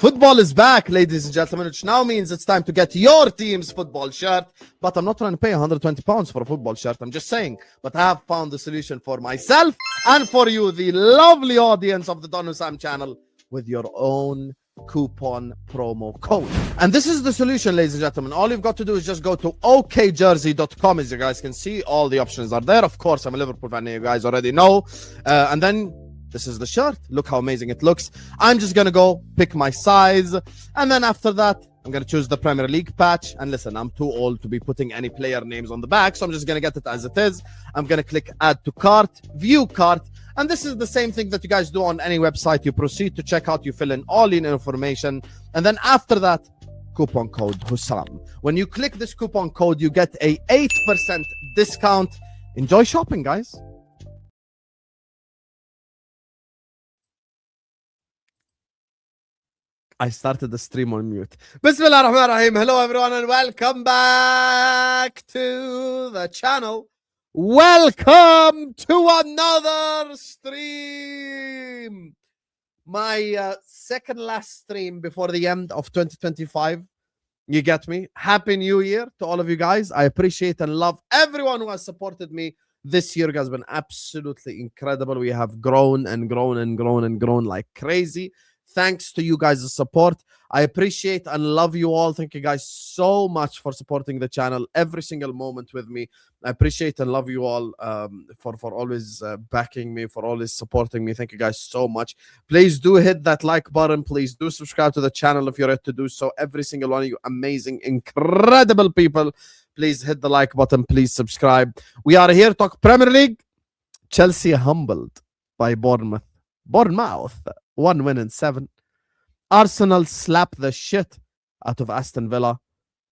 Football is back, ladies and gentlemen, which now means it's time to get your team's football shirt. But I'm not trying to pay £120 for a football shirt. I'm just saying. But I have found the solution for myself and for you, the lovely audience of the Don Husam channel, with your own coupon promo code. And this is the solution, ladies and gentlemen. All you've got to do is just go to okjersey.com. As you guys can see, all the options are there. Of course, I'm a Liverpool fan, you guys already know. And then this is the shirt. Look how amazing it looks. I'm just going to go pick my size. And then after that, I'm going to choose the Premier League patch. And listen, I'm too old to be putting any player names on the back. So I'm just going to get it as it is. I'm going to click add to cart, view cart. And this is the same thing that you guys do on any website. You proceed to checkout. You fill in all your information. And then after that, coupon code Husam. When you click this coupon code, you get a 8% discount. Enjoy shopping, guys. I started the stream on mute. Bismillah ar-Rahman ar-Rahim. Hello everyone and welcome back to the channel. Welcome to another stream. My second last stream before the end of 2025. You get me? Happy New Year to all of you guys. I appreciate and love everyone who has supported me this year. Has been absolutely incredible. We have grown and grown and grown and grown like crazy. Thanks to you guys' support. I appreciate and love you all. Thank you guys so much for supporting the channel every single moment with me. I appreciate and love you all for always backing me, for always supporting me. Thank you guys so much. Please do hit that like button. Please do subscribe to the channel if you're ready to do so. Every single one of you amazing, incredible people. Please hit the like button. Please subscribe. We are here to talk Premier League. Chelsea humbled by Bournemouth. 1 win in 7. Arsenal slap the shit out of Aston Villa.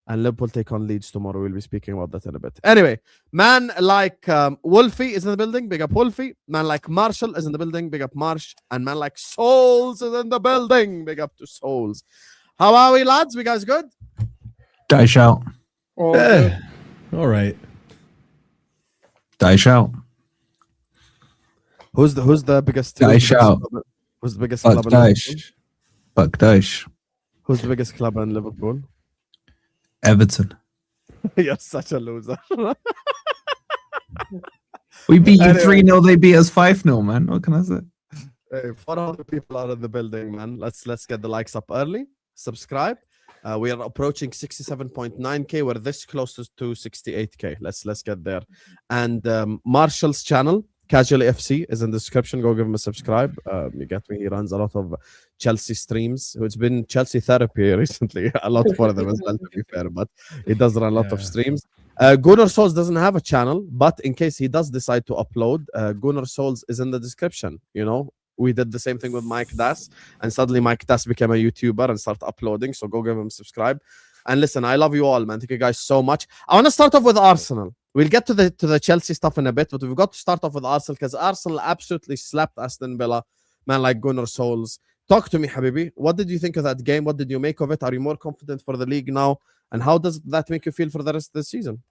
And Liverpool take on Leeds tomorrow. We'll be speaking about that in a bit. Anyway, man like Wolfie is in the building. Big up Wolfie. Man like Marshall is in the building. Big up Marsh. And man like Sulz is in the building. Big up to Sulz. How are we, lads? We guys good? Dice out. All right. Dice out. Who's the biggest? Dice out. Who's the biggest club in Liverpool? Fuck Dice. Who's the biggest club in Liverpool? Everton. You're such a loser. We beat you 3-0, they beat us 5-0, man. What can I say? Hey, 400 people are in the building, man. Let's get the likes up early. Subscribe. We are approaching 67.9k. We're this close to 68k. Let's get there. And Marshall's channel, Casual FC, is in the description. Go give him a subscribe. You get me. He runs a lot of Chelsea streams. It's been Chelsea therapy recently. A lot for them as well, to be fair. But he does run a lot of streams. Gunnar Souls doesn't have a channel, but in case he does decide to upload, Gunnar Souls is in the description. You know, we did the same thing with Mike Das, and suddenly Mike Das became a YouTuber and started uploading. So go give him a subscribe. And listen, I love you all, man. Thank you guys so much. I want to start off with Arsenal. We'll get to the Chelsea stuff in a bit, but we've got to start off with Arsenal because Arsenal absolutely slapped Aston Villa. Man like Gunnar Souls. Talk to me, Habibi. What did you think of that game? What did you make of it? Are you more confident for the league now? And how does that make you feel for the rest of the season?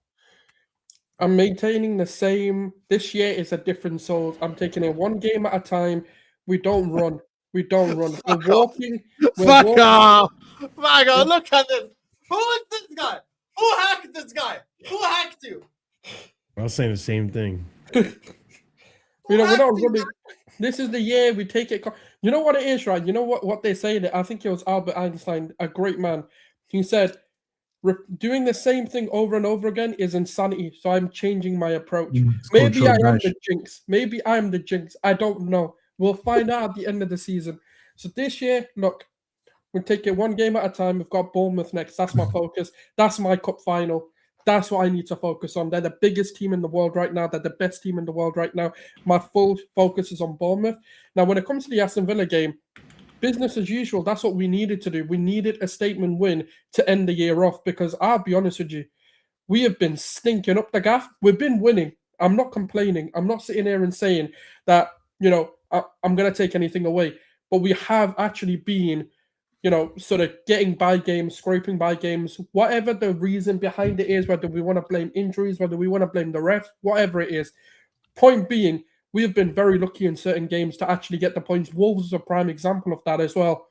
I'm maintaining the same. This year is a different Souls. I'm taking it one game at a time. We don't run. We don't run. We're walking. Fuck off! Fuck off! Look at this. Who is this guy? Who hacked this guy? Who hacked you? I was saying the same thing. We're not running. This is the year we take it. You know what it is, right? You know what they say that I think it was Albert Einstein, a great man. He said, doing the same thing over and over again is insanity. So I'm changing my approach. Maybe I am the jinx. Maybe I'm the jinx. I don't know. We'll find out at the end of the season. So this year, look, we'll take it one game at a time. We've got Bournemouth next. That's my focus. That's my cup final. That's what I need to focus on. They're the biggest team in the world right now. They're the best team in the world right now. My full focus is on Bournemouth. Now, when it comes to the Aston Villa game, business as usual. That's what we needed to do. We needed a statement win to end the year off because I'll be honest with you, we have been stinking up the gaff. We've been winning. I'm not complaining. I'm not sitting here and saying that, you know, I'm going to take anything away. But we have actually been, you know, sort of getting by games, scraping by games, whatever the reason behind it is, whether we want to blame injuries, whether we want to blame the ref, whatever it is. Point being, we have been very lucky in certain games to actually get the points. Wolves is a prime example of that as well.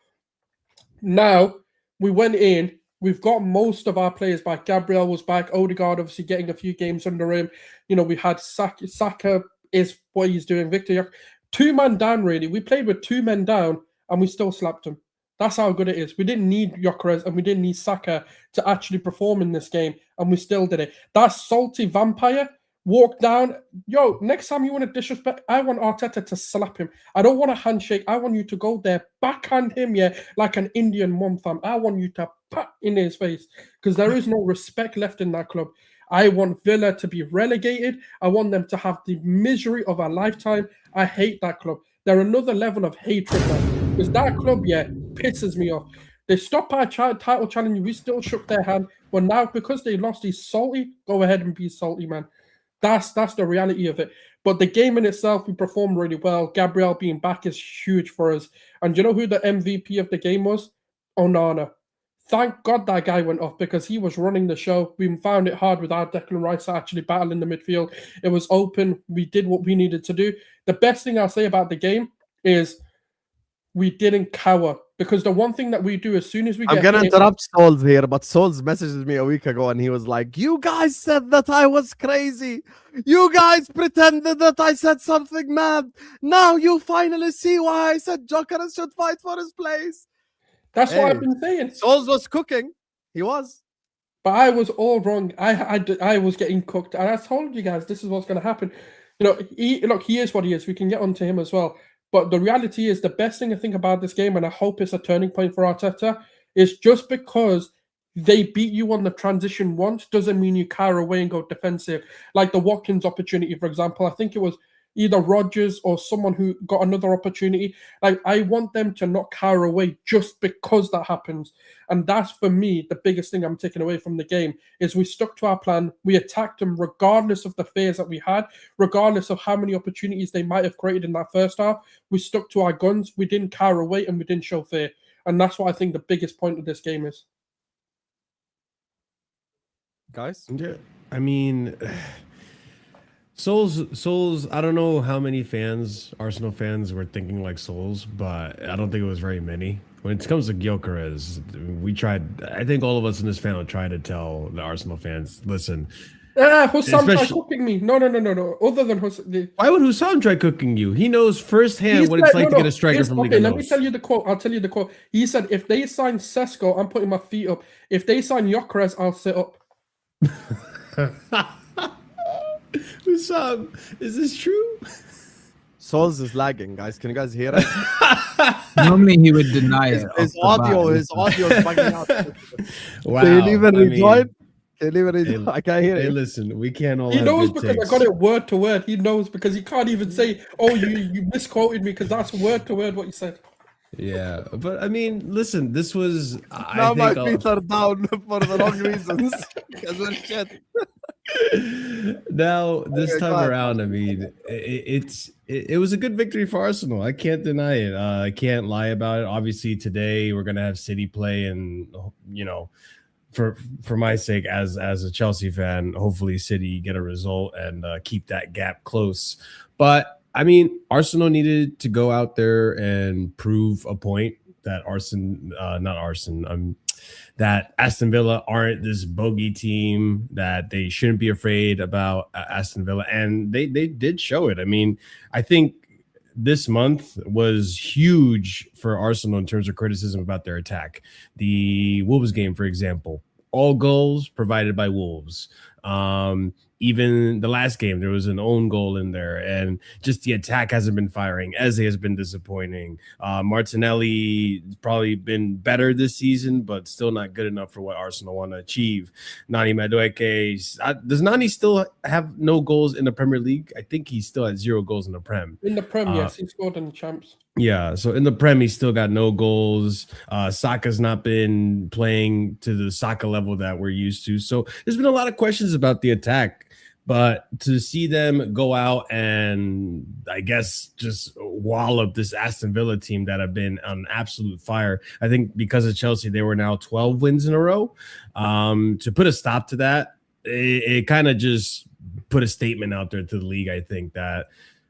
Now, we went in. We've got most of our players back. Gabriel was back. Odegaard obviously getting a few games under him. We had Saka is what he's doing. Victor, 2-man down, really. We played with 2 men down, and we still slapped him. That's how good it is. We didn't need Gyökeres and we didn't need Saka to actually perform in this game, and we still did it. That salty vampire walked down. Next time you want to disrespect, I want Arteta to slap him. I don't want a handshake. I want you to go there, backhand him, like an Indian mom fam. I want you to pat in his face because there is no respect left in that club. I want Villa to be relegated. I want them to have the misery of a lifetime. I hate that club. They're another level of hatred, man. Because that club, pisses me off. They stopped our title challenge. We still shook their hand. But now, because they lost, he's salty. Go ahead and be salty, man. That's the reality of it. But the game in itself, we performed really well. Gabriel being back is huge for us. And do you know who the MVP of the game was? Onana. Thank God that guy went off because he was running the show. We found it hard without Declan Rice to actually battle in the midfield. It was open. We did what we needed to do. The best thing I'll say about the game is we didn't cower. Because the one thing that we do as soon as we get... I'm going to interrupt Sulz here, but Sulz messaged me a week ago and he was like, you guys said that I was crazy. You guys pretended that I said something mad. Now you finally see why I said Gyökeres should fight for his place. That's what I've been saying. Sulz was cooking. He was. But I was all wrong. I was getting cooked. And I told you guys this is what's going to happen. He is what he is. We can get onto him as well. But the reality is the best thing I think about this game, and I hope it's a turning point for Arteta, is just because they beat you on the transition once doesn't mean you cower away and go defensive. Like the Watkins opportunity, for example. I think it was either Rodgers or someone who got another opportunity. Like, I want them to not cower away just because that happens. And that's, for me, the biggest thing I'm taking away from the game, is we stuck to our plan. We attacked them regardless of the fears that we had, regardless of how many opportunities they might have created in that first half. We stuck to our guns. We didn't cower away and we didn't show fear. And that's what I think the biggest point of this game is. Guys? Yeah, I mean... Sulz, I don't know how many Arsenal fans were thinking like Sulz, but I don't think it was very many. When it comes to Gyökeres, I think all of us in this panel tried to tell the Arsenal fans, listen. Husam tried cooking me. No. Other than Husam. Why would Husam try cooking you? He knows firsthand what it's like to get a striker from Liga. Let me tell you the quote. I'll tell you the quote. He said, if they sign Sesko, I'm putting my feet up. If they sign Gyökeres, I'll sit up. Husam, is this true? Sulz is lagging, guys. Can you guys hear it? Normally he would deny it. His audio is bugging out. Wow. Can you even rejoin? I can't hear it. Hey, listen, we can't all. He knows because takes. I got it word to word. He knows because he can't even say, "Oh, you misquoted me," because that's word to word what you said. Yeah, but I mean, listen, this was. Now my feet are down for the wrong reasons. Because we're shit. Now this time around, I mean, it was a good victory for Arsenal. I can't deny it. I can't lie about it. Obviously, today we're gonna have City play, and for my sake, as a Chelsea fan, hopefully City get a result and keep that gap close. But I mean, Arsenal needed to go out there and prove a point that that Aston Villa aren't this bogey team, that they shouldn't be afraid about Aston Villa. And they did show it. I mean, I think this month was huge for Arsenal in terms of criticism about their attack. The Wolves game, for example, all goals provided by Wolves. Even the last game, there was an own goal in there, and just the attack hasn't been firing. Eze has been disappointing. Martinelli has probably been better this season, but still not good enough for what Arsenal want to achieve. Nani Madueke, does Nani still have no goals in the Premier League? I think he's still at 0 goals in the Prem. In the Prem, yes, he scored in the Champs. Yeah, so in the Prem, he's still got no goals. Saka's not been playing to the Saka level that we're used to. So there's been a lot of questions about the attack. But to see them go out and, I guess, just wallop this Aston Villa team that have been on absolute fire. I think because of Chelsea, they were now 12 wins in a row. To put a stop to that, it kind of just put a statement out there to the league, I think, that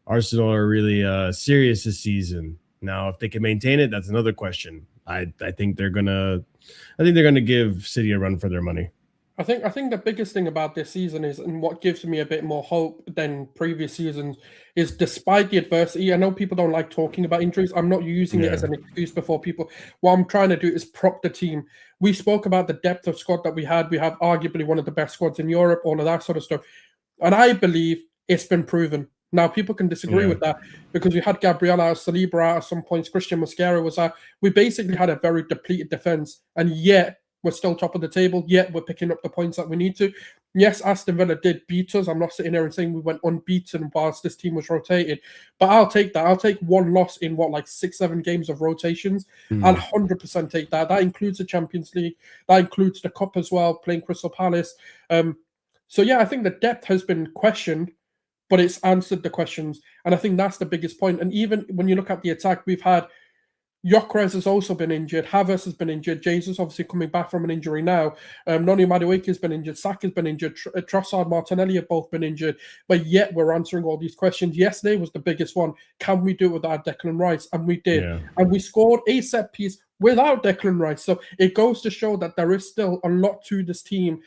Arsenal are really serious this season. Now, if they can maintain it, that's another question. I think they're gonna give City a run for their money. I think the biggest thing about this season is, and what gives me a bit more hope than previous seasons, is despite the adversity. I know people don't like talking about injuries. I'm not using it as an excuse before people. What I'm trying to do is prop the team. We spoke about the depth of squad that we had. We have arguably one of the best squads in Europe, all of that sort of stuff. And I believe it's been proven. Now, people can disagree with that because we had Gabriel out, Saliba out at some points, Christian Mosquera was out. We basically had a very depleted defence, and yet we're still top of the table, yet we're picking up the points that we need to. Yes, Aston Villa did beat us. I'm not sitting there and saying we went unbeaten whilst this team was rotated, but I'll take that. I'll take one loss in 6-7 games of rotations. I'll 100% take that. That includes the Champions League. That includes the Cup as well, playing Crystal Palace. So yeah, I think the depth has been questioned, but it's answered the questions. And I think that's the biggest point. And even when you look at the attack, we've had Gyökeres has also been injured. Havertz has been injured. Jesus obviously coming back from an injury now. Noni Madueke has been injured. Saka's been injured. Trossard, Martinelli have both been injured. But yet we're answering all these questions. Yesterday was the biggest one. Can we do it without Declan Rice? And we did. Yeah. And we scored a set piece without Declan Rice. So it goes to show that there is still a lot to this team,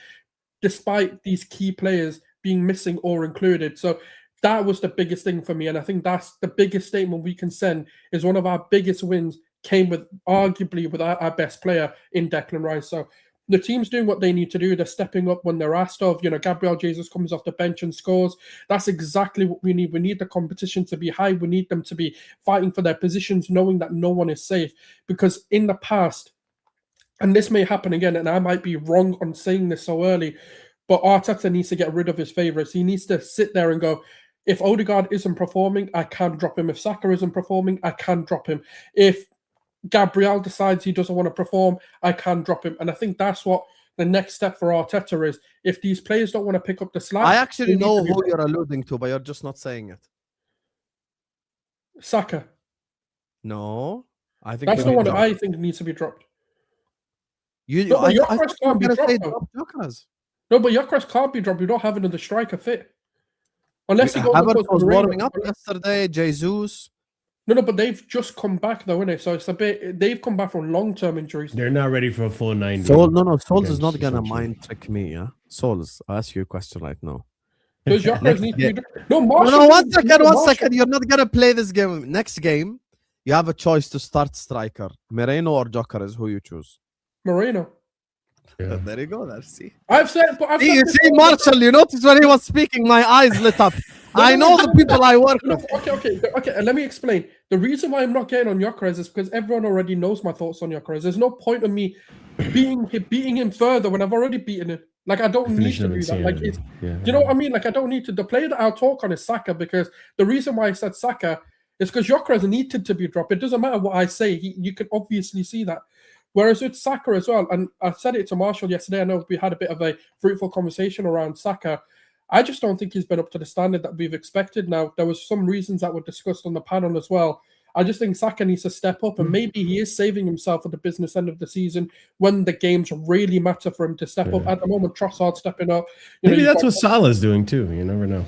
despite these key players being missing or included. So that was the biggest thing for me. And I think that's the biggest statement we can send, is one of our biggest wins came with arguably with our best player in Declan Rice. So the team's doing what they need to do. They're stepping up when they're asked of. Gabriel Jesus comes off the bench and scores. That's exactly what we need. We need the competition to be high. We need them to be fighting for their positions, knowing that no one is safe. Because in the past, and this may happen again, and I might be wrong on saying this so early, but Arteta needs to get rid of his favourites. He needs to sit there and go, if Odegaard isn't performing, I can drop him. If Saka isn't performing, I can drop him. If Gabriel decides he doesn't want to perform, I can drop him. And I think that's what the next step for Arteta is. If these players don't want to pick up the slack... I actually know who you're alluding to, but you're just not saying it. Saka. No. I think that's the one that I think needs to be dropped. Gyökeres can't be dropped. No, but Gyökeres can't be dropped. You don't have another striker fit. Unless Havertz was warming up yesterday, Jesus. No, but they've just come back though, innit? So it's a bit. They've come back from long-term injuries. They're not ready for a full 90. Sulz is not gonna mind trick me, yeah. Sulz, I'll ask you a question right now. Does Gyökeres need to be? No, one second. You're not gonna play this game. Next game, you have a choice to start striker, Moreno or Gyökeres. Who you choose? Moreno. Yeah. There you go. There, see. You see, Marshall. You notice when he was speaking, my eyes lit up. I know the people I work with. Okay. Let me explain. The reason why I'm not getting on Gyökeres is because everyone already knows my thoughts on Gyökeres. There's no point of me beating him further when I've already beaten him. I don't need to do that. You know what I mean? I don't need to. The player that I'll talk on is Saka, because the reason why I said Saka is because Gyökeres needed to be dropped. It doesn't matter what I say. You can obviously see that. Whereas with Saka as well, and I said it to Marshall yesterday, I know we had a bit of a fruitful conversation around Saka. I just don't think he's been up to the standard that we've expected. Now, there was some reasons that were discussed on the panel as well. I just think Saka needs to step up, and maybe he is saving himself at the business end of the season when the games really matter for him to step up. At the moment, Trossard stepping up. Maybe that's what Salah's doing too. You never know.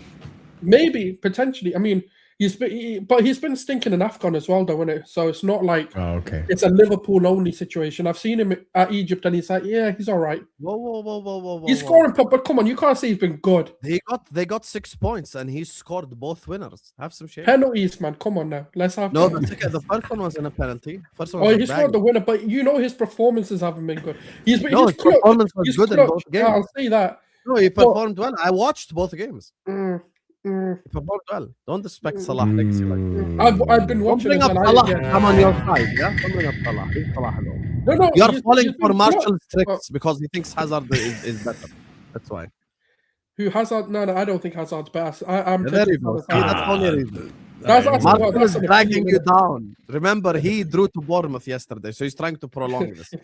Maybe, potentially. I mean, he's been stinking in AFCON as well, though, isn't it? So it's not like it's a Liverpool only situation. I've seen him at Egypt, and he's like, yeah, he's all right. Whoa! He's scoring, but come on, you can't say he's been good. They got 6 points, and he scored both winners. Have some shame. Penalties, man. Come on now, let's have. No, the first one was in a penalty. He scored the winner, but his performances haven't been good. His performance was good in both games. I'll say that. No, he performed well. I watched both games. He performed well. Don't respect Salah. I've been watching. Don't bring up Salah. I'm on your side. Yeah, don't bring up Salah. No. You're falling for Marshall's tricks because he thinks Hazard is better. That's why. Who Hazard? No, I don't think Hazard's better. I'm. There you go. That's the only reason. Marshall is dragging you down. Remember, he drew to Bournemouth yesterday, so he's trying to prolong this.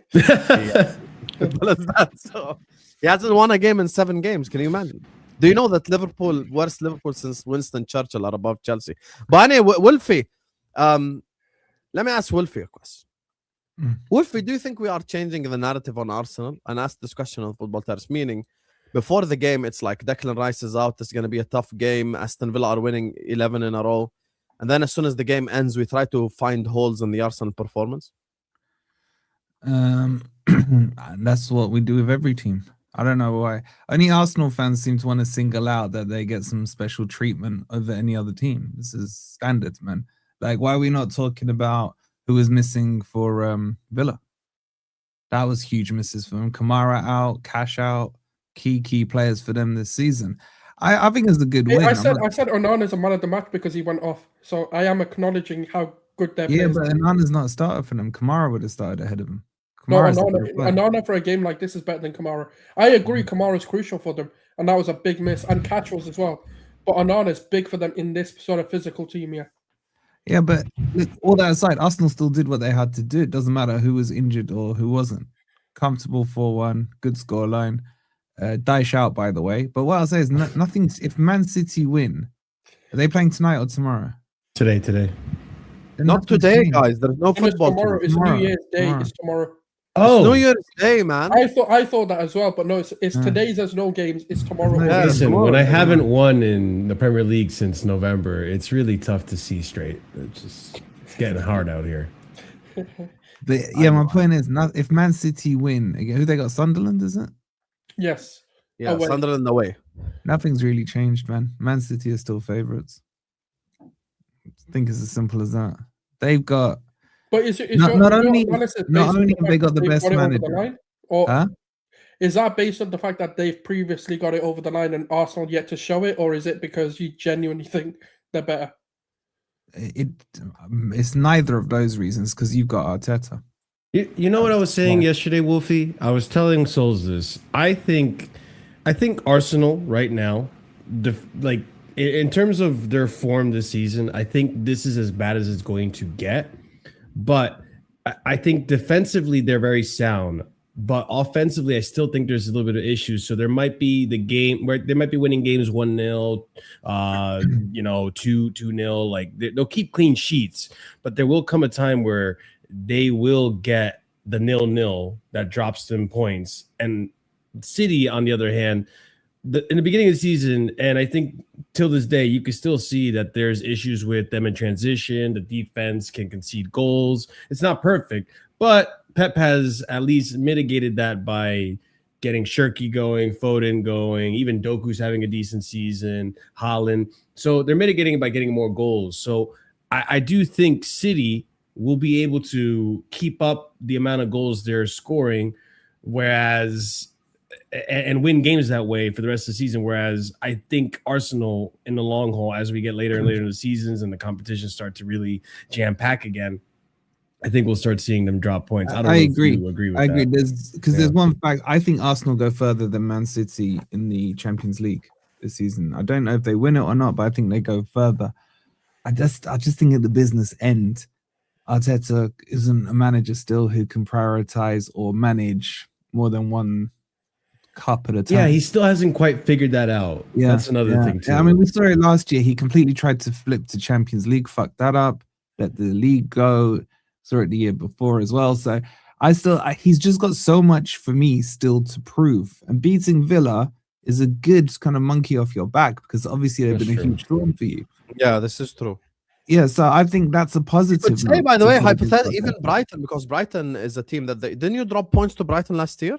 So he hasn't won a game in 7 games. Can you imagine? Do you know that worst Liverpool since Winston Churchill are above Chelsea? But anyway, Wolfie, let me ask Wolfie a question. Wolfie, do you think we are changing the narrative on Arsenal? And ask this question on Football Terrace, meaning before the game, it's like Declan Rice is out. It's going to be a tough game. Aston Villa are winning 11 in a row. And then as soon as the game ends, we try to find holes in the Arsenal performance. And that's what we do with every team. I don't know why. Only Arsenal fans seem to want to single out that they get some special treatment over any other team. This is standard, man. Like, why are we not talking about who was missing for Villa? That was huge misses for them. Kamara out, Cash out, key players for them this season. I think it's a good win. I said Onana's a man of the match because he went off. So I am acknowledging how good their players. Yeah, but Onana's not a starter for them. Kamara would have started ahead of him. Onana for a game like this is better than Kamara. I agree, Kamara's crucial for them, and that was a big miss. And Catch was as well. But Onana's big for them in this sort of physical team, yeah. Yeah, but look, all that aside, Arsenal still did what they had to do. It doesn't matter who was injured or who wasn't. Comfortable 4-1, good scoreline. Dice out, by the way. But what I'll say is nothing. If Man City win, are they playing tonight or tomorrow? Today. Not today, guys. There's no football tomorrow. It's New Year's Day. It's tomorrow. Oh, it's New Year's Day, man. I thought that as well, but no, it's today's. There's no games. It's tomorrow. Yeah, listen, when I haven't won in the Premier League since November, it's really tough to see straight. It's getting hard out here. My point is, if Man City win, who they got? Sunderland, is it? Yes. Yeah, Sunderland away. Nothing's really changed, man. Man City are still favourites. I think it's as simple as that. They've got. But not only have they got the best manager, is that based on the fact that they've previously got it over the line and Arsenal yet to show it, or is it because you genuinely think they're better? It's neither of those reasons because you've got Arteta. You know what I was saying yesterday, Wolfie? I was telling Sulz this. I think Arsenal right now, in terms of their form this season, I think this is as bad as it's going to get. But I think defensively they're very sound. But offensively, I still think there's a little bit of issues. So there might be the game where they might be winning games 1-0, 2-0. Like they'll keep clean sheets, but there will come a time where they will get the 0-0 that drops them points. And City, on the other hand, in the beginning of the season, and I think till this day, you can still see that there's issues with them in transition. The defense can concede goals. It's not perfect, but Pep has at least mitigated that by getting Shirky going, Foden going, even Doku's having a decent season, Haaland. So they're mitigating it by getting more goals. So I do think City will be able to keep up the amount of goals they're scoring, and win games that way for the rest of the season. Whereas I think Arsenal in the long haul, as we get later and later in the seasons and the competition start to really jam pack again, I think we'll start seeing them drop points. I agree. If you agree with that. I agree. There's one fact. I think Arsenal go further than Man City in the Champions League this season. I don't know if they win it or not, but I think they go further. I just think at the business end, Arteta isn't a manager still who can prioritize or manage more than one cup at a time. Yeah, he still hasn't quite figured that out. Yeah, that's another thing too. I mean, we saw it last year. He completely tried to flip to Champions League, fucked that up, let the league go. Saw it the year before as well. So he's just got so much for me still to prove. And beating Villa is a good kind of monkey off your back because obviously they've been a huge thorn for you. Yeah, this is true. Yeah, so I think that's a positive. But say, by the way, hypothetically, even Brighton, because Brighton is a team that didn't you drop points to Brighton last year?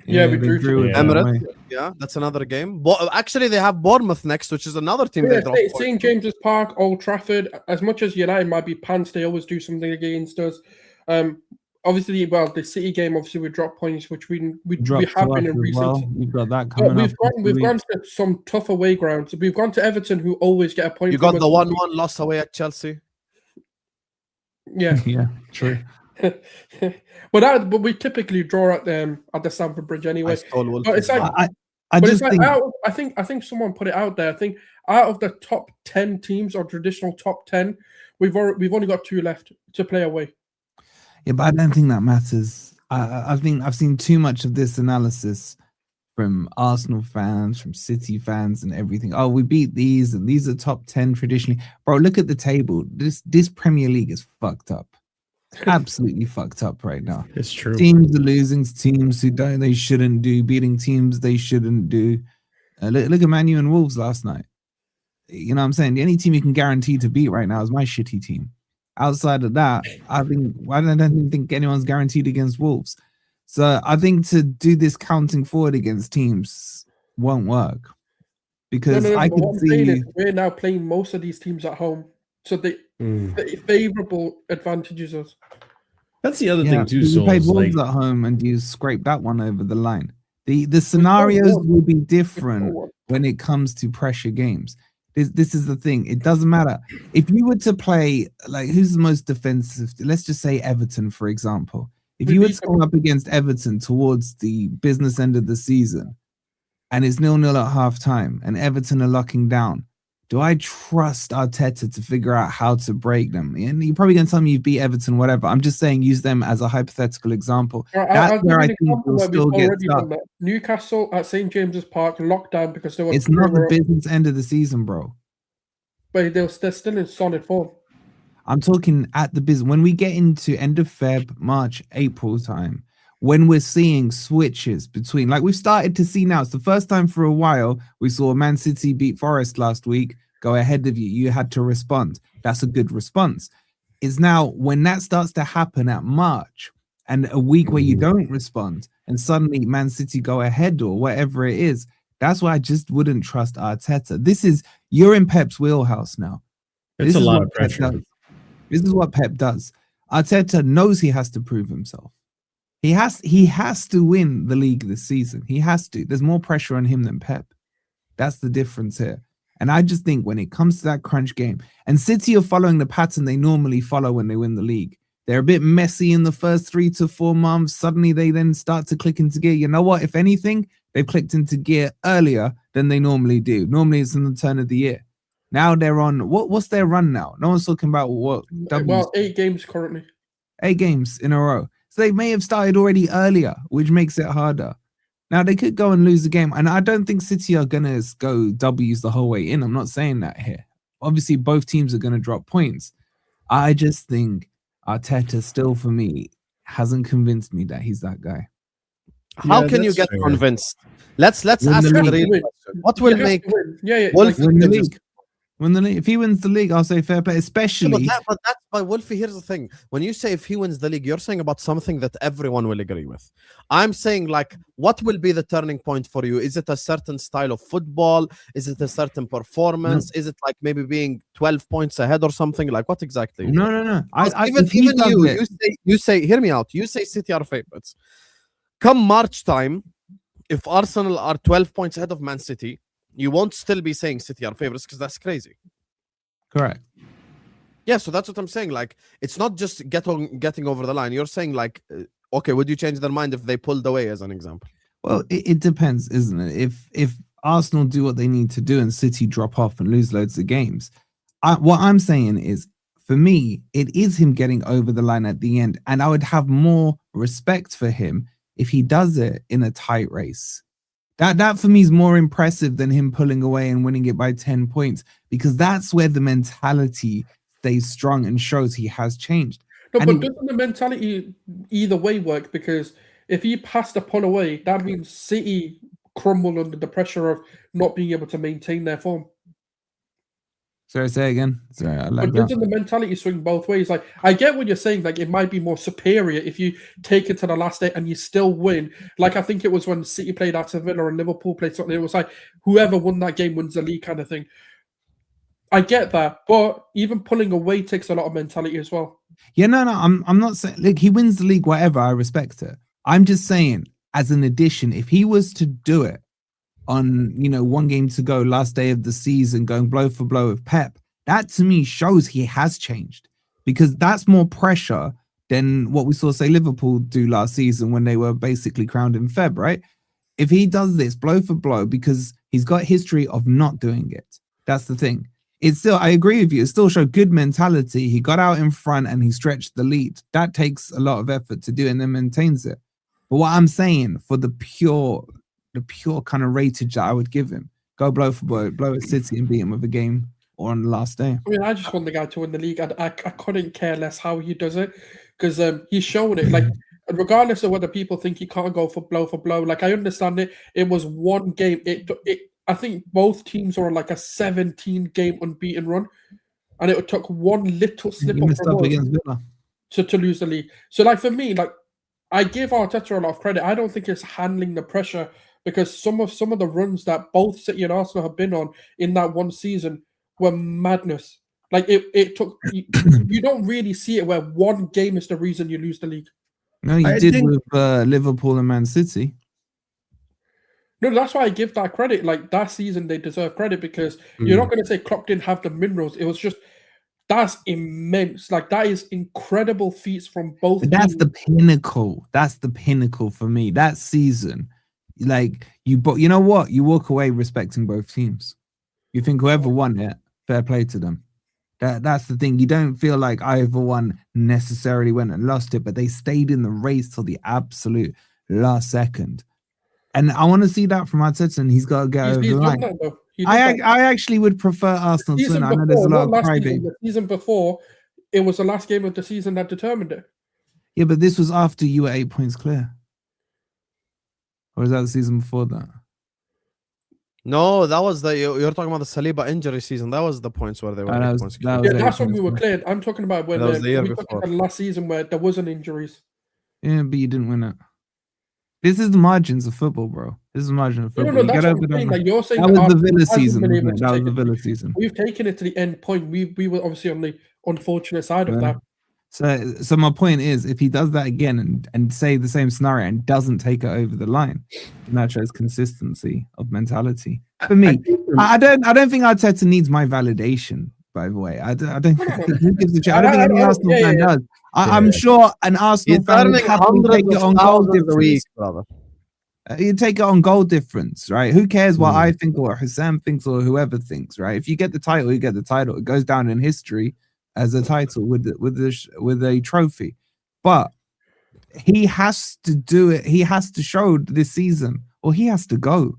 Yeah, we drew with Emirates. Yeah, that's another game. Actually, they have Bournemouth next, which is another team. St. James's Park, Old Trafford. As much as United might be pants, they always do something against us. Obviously, the City game, obviously, we dropped points, which we have been in recent. We've got that coming up. We've gone to some tough away grounds. We've gone to Everton, who always get a point. You got the 1-1 loss away at Chelsea. Yeah, yeah, true. But we typically draw at the Stamford Bridge anyway. But it's like I think someone put it out there. I think out of the top 10 teams or traditional top 10, we've only got 2 left to play away. Yeah, but I don't think that matters. I think I've seen too much of this analysis from Arsenal fans, from City fans, and everything. Oh, we beat these, and these are top 10 traditionally. Bro, look at the table. This Premier League is fucked up. Absolutely fucked up right now. It's true. Teams are losing to teams they shouldn't do, beating teams they shouldn't do. Look at Man U and Wolves last night. You know what I'm saying? The only team you can guarantee to beat right now is my shitty team. Outside of that, I don't think anyone's guaranteed against Wolves. So I think to do this counting forward against teams won't work. Because I but could what I'm saying is see we're now playing most of these teams at home. So the favorable advantages us. That's the other thing too, you played Sulz. Wolves Like, at home and you scraped that one over the line. The scenarios will be different when it comes to pressure games. This is the thing. It doesn't matter. If you were to play, like, who's the most defensive? Let's just say Everton, for example. If you were to come up against Everton towards the business end of the season and it's 0-0 at half time and Everton are locking down, do I trust Arteta to figure out how to break them? And you're probably going to tell me you beat Everton, whatever. I'm just saying use them as a hypothetical example. That's where I think we'll still get stuck. Newcastle at St. James's Park locked down because they were. It's not the business end of the season, bro. But they're still in solid form. I'm talking at the business. When we get into end of Feb, March, April time, when we're seeing switches between, like we've started to see now, it's the first time for a while we saw Man City beat Forest last week, go ahead of you. You had to respond. That's a good response. It's now when that starts to happen at March and a week where you don't respond and suddenly Man City go ahead or whatever it is, that's why I just wouldn't trust Arteta. You're in Pep's wheelhouse now. It's a lot of pressure. This is what Pep does. Arteta knows he has to prove himself. He has to win the league this season. He has to. There's more pressure on him than Pep. That's the difference here. And I just think when it comes to that crunch game, and City are following the pattern they normally follow when they win the league. They're a bit messy in the first 3 to 4 months. Suddenly they then start to click into gear. You know what? If anything, they've clicked into gear earlier than they normally do. Normally it's in the turn of the year. Now they're on, what's their run now? No one's talking about what? Well, 8 games currently. 8 games in a row. So they may have started already earlier, which makes it harder. Now, they could go and lose the game. And I don't think City are going to go W's the whole way in. I'm not saying that here. Obviously, both teams are going to drop points. I just think Arteta still, for me, hasn't convinced me that he's that guy. How can you get convinced? Let's ask the real question. What will make Wolf win the league? If he wins the league, I'll say fair play, especially. But Wolfie, here's the thing. When you say if he wins the league, you're saying about something that everyone will agree with. I'm saying, like, what will be the turning point for you? Is it a certain style of football? Is it a certain performance? No. Is it like maybe being 12 points ahead or something? Like, what exactly? No. Even you say, hear me out. You say City are favorites. Come March time, if Arsenal are 12 points ahead of Man City, you won't still be saying City are favorites because that's crazy. Correct. Yeah, so that's what I'm saying. Like, it's not just getting over the line. You're saying, like, okay, would you change their mind if they pulled away, as an example? Well, it depends, isn't it? If Arsenal do what they need to do and City drop off and lose loads of games, what I'm saying is, for me, it is him getting over the line at the end. And I would have more respect for him if he does it in a tight race. That for me is more impressive than him pulling away and winning it by 10 points, because that's where the mentality stays strong and shows he has changed. No, but doesn't the mentality either way work? Because if he passed a pull away, that means City crumble under the pressure of not being able to maintain their form. Sorry, say again. Sorry, I like but doesn't the mentality swing both ways? Like, I get what you're saying. Like, it might be more superior if you take it to the last day and you still win. Like, I think it was when City played Aston Villa and Liverpool played something. It was like, whoever won that game wins the league kind of thing. I get that, but even pulling away takes a lot of mentality as well. Yeah, no, I'm not saying, like, he wins the league, whatever. I respect it. I'm just saying, as an addition, if he was to do it on, 1 game to go, last day of the season, going blow for blow with Pep, that to me shows he has changed, because that's more pressure than what we saw, say, Liverpool do last season when they were basically crowned in Feb, right? If he does this blow for blow, because he's got history of not doing it, that's the thing. It's still, I agree with you, it still showed good mentality. He got out in front and he stretched the lead. That takes a lot of effort to do and then maintains it. But what I'm saying, for the pure kind of ratage that I would give him, go blow for blow at City and beat him with a game or on the last day. I mean, I just want the guy to win the league. I couldn't care less how he does it, because he's shown it. Like, regardless of whether people think he can't go for blow, like, I understand it. It was 1 game. I think both teams were on like a 17-game unbeaten run. and it took one little slip You up messed from up us against Villa. to lose the league. So, like, for me, like, I give Arteta a lot of credit. I don't think it's handling the pressure, because some of the runs that both City and Arsenal have been on in that one season were madness. Like, it took you don't really see it where one game is the reason you lose the league. No, you I did think- with Liverpool and Man City. No, that's why I give that credit. Like, that season, they deserve credit, because you're not going to say Klopp didn't have the minerals. It was just, that's immense. Like, that is incredible feats from both But that's teams. the pinnacle. That's the pinnacle for me. That season, like you know what? You walk away respecting both teams. You think whoever won it, fair play to them. That's the thing. You don't feel like either one necessarily went and lost it, but they stayed in the race till the absolute last second. And I want to see that from Arteta, and he's got to get over the He's done line. that, though. He did I that. actually would prefer Arsenal to win. I know there's a lot of crybaby. The season before, it was the last game of the season that determined it. Yeah, but this was after you were 8 points clear. Or was that the season before that? No, that was you're talking about the Saliba injury season. That was the points where they were 8 points. that was Yeah, that's when 8 we were points. cleared. I'm talking about when That was the year we took before. it the last season where there wasn't injuries. Yeah, but you didn't win it. This is the margins of football, bro. This is the margin of No, football. no, You that's get what over I'm that, saying. man. Like, you're saying That was the Arsenal Villa hasn't season, been wasn't able it? to That was take the it. Villa season. We've taken it to the end point. We were obviously on the unfortunate side of Yeah. that. So my point is, if he does that again and say the same scenario and doesn't take it over the line, then that shows consistency of mentality. For me, I don't think Arteta needs my validation. By the way, I don't think who gives a shit. I don't think any Arsenal fan does. I'm sure an Arsenal He's fan would earning happily take hundreds it of on goal thousands a week, difference. brother. You take it on goal difference, right? Who cares what I think or Husam thinks or whoever thinks, right? If you get the title, you get the title. It goes down in history as a title with a trophy. But he has to do it. He has to show this season, or he has to go.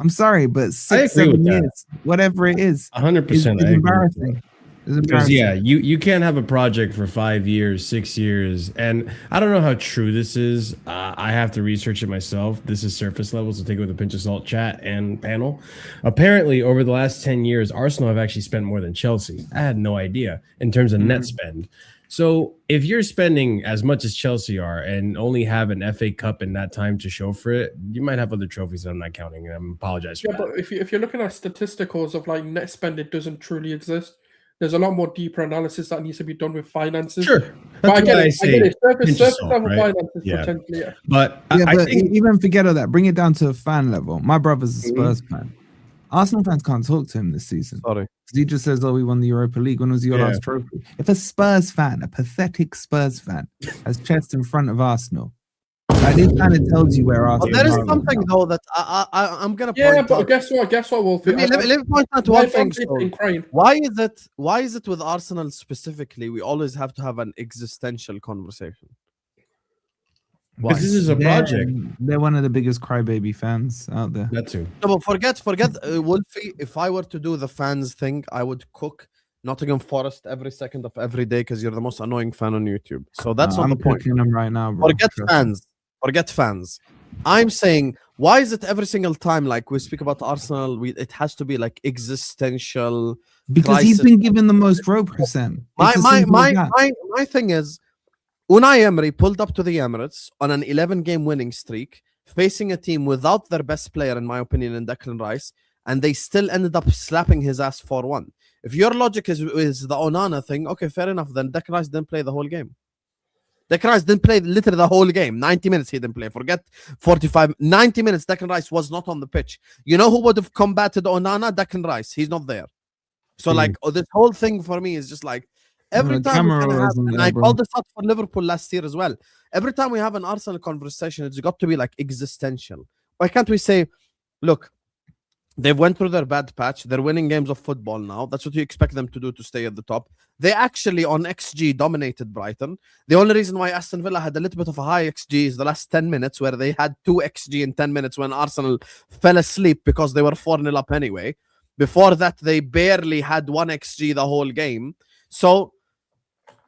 I'm sorry, but 6-7 years, whatever it is, 100%. is embarrassing. Because you can't have a project for 5 years, 6 years, and I don't know how true this is. I have to research it myself. This is surface level, so take it with a pinch of salt. Chat and panel. Apparently, over the last 10 years, Arsenal have actually spent more than Chelsea. I had no idea in terms of net spend. So if you're spending as much as Chelsea are and only have an FA Cup in that time to show for it, you might have other trophies that I'm not counting. And I apologize for Yeah, that. but if you're looking at statisticals of like net spend, it doesn't truly exist. There's a lot more deeper analysis that needs to be done with finances. Sure. But I get it. pinch of Surface salt, level right? finances Yeah. potentially. Yeah. But Yeah, I but think even forget all that. Bring it down to a fan level. My brother's a Spurs fan. Arsenal fans can't talk to him this season. Sorry. He just says, "Oh, we won the Europa League. When was your last trophy?" If a Spurs fan, a pathetic Spurs fan, has chest in front of Arsenal, like, this kind of tells you where Arsenal. But there is are right something now. though that I'm gonna point Yeah, but out. guess what, Wolf? Let me point out My one thing. family's So, in Ukraine. why is it with Arsenal specifically? We always have to have an existential conversation. Why? this is a project. They're one of the biggest crybaby fans out there. That too. No, but forget Wolfie. If I were to do the fans thing, I would cook Nottingham Forest every second of every day because you're the most annoying fan on YouTube. So that's not I'm the point. picking them right now, bro. Forget fans. Forget fans. I'm saying, why is it every single time like we speak about Arsenal, it has to be like existential? Because he's been given the most rope, Husam. My thing is, Unai Emery pulled up to the Emirates on an 11-game winning streak, facing a team without their best player, in my opinion, in Declan Rice, and they still ended up slapping his ass 4-1. If your logic is the Onana thing, okay, fair enough. Then Declan Rice didn't play the whole game. Declan Rice didn't play literally the whole game. 90 minutes he didn't play. Forget 45. 90 minutes Declan Rice was not on the pitch. You know who would have combated Onana? Declan Rice. He's not there. So like this whole thing for me is just like every time we have, and I called this out for Liverpool last year as well. Every time we have an Arsenal conversation, it's got to be like existential. Why can't we say, look, they've went through their bad patch. They're winning games of football now. That's what you expect them to do to stay at the top. They actually, on XG, dominated Brighton. The only reason why Aston Villa had a little bit of a high XG is the last 10 minutes where they had 2 XG in 10 minutes when Arsenal fell asleep because they were 4-0 up anyway. Before that, they barely had 1 XG the whole game. So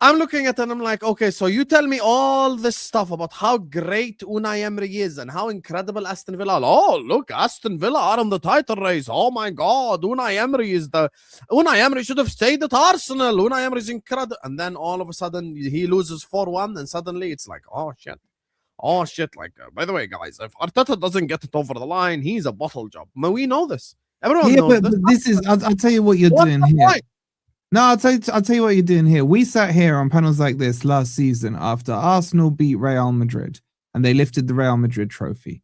I'm looking at it and I'm like, okay, so you tell me all this stuff about how great Unai Emery is and how incredible Aston Villa are. Oh, look, Aston Villa are in the title race. Oh my God, Unai Emery should have stayed at Arsenal. Unai Emery is incredible. And then all of a sudden he loses 4-1 and suddenly it's like, oh shit. Like, by the way, guys, if Arteta doesn't get it over the line, he's a bottle job. We know this. Everyone knows but this. I'll tell you what you're doing here. Point? No, I'll tell you what you're doing here. We sat here on panels like this last season after Arsenal beat Real Madrid and they lifted the Real Madrid trophy.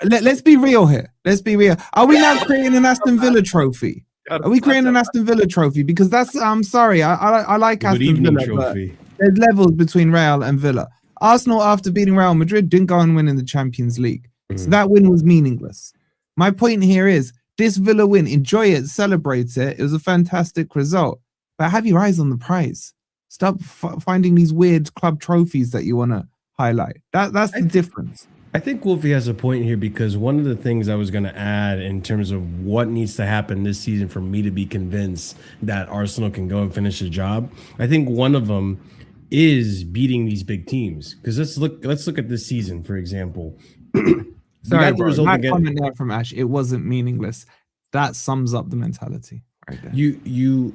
Let's be real here. Let's be real. Are we now creating an Aston Villa trophy? Are we creating an Aston Villa trophy? Because I'm sorry, I like Aston Villa. Trophy. There's levels between Real and Villa. Arsenal, after beating Real Madrid, didn't go and win in the Champions League. So that win was meaningless. My point here is, this Villa win, enjoy it, celebrate it. It was a fantastic result. But have your eyes on the prize. Stop finding these weird club trophies that you want to highlight. That's the difference. I think Wolfie has a point here because one of the things I was going to add in terms of what needs to happen this season for me to be convinced that Arsenal can go and finish the job, I think one of them is beating these big teams. Because let's look at this season, for example. Sorry, bro, that comment there from Ash, it wasn't meaningless. That sums up the mentality right there. You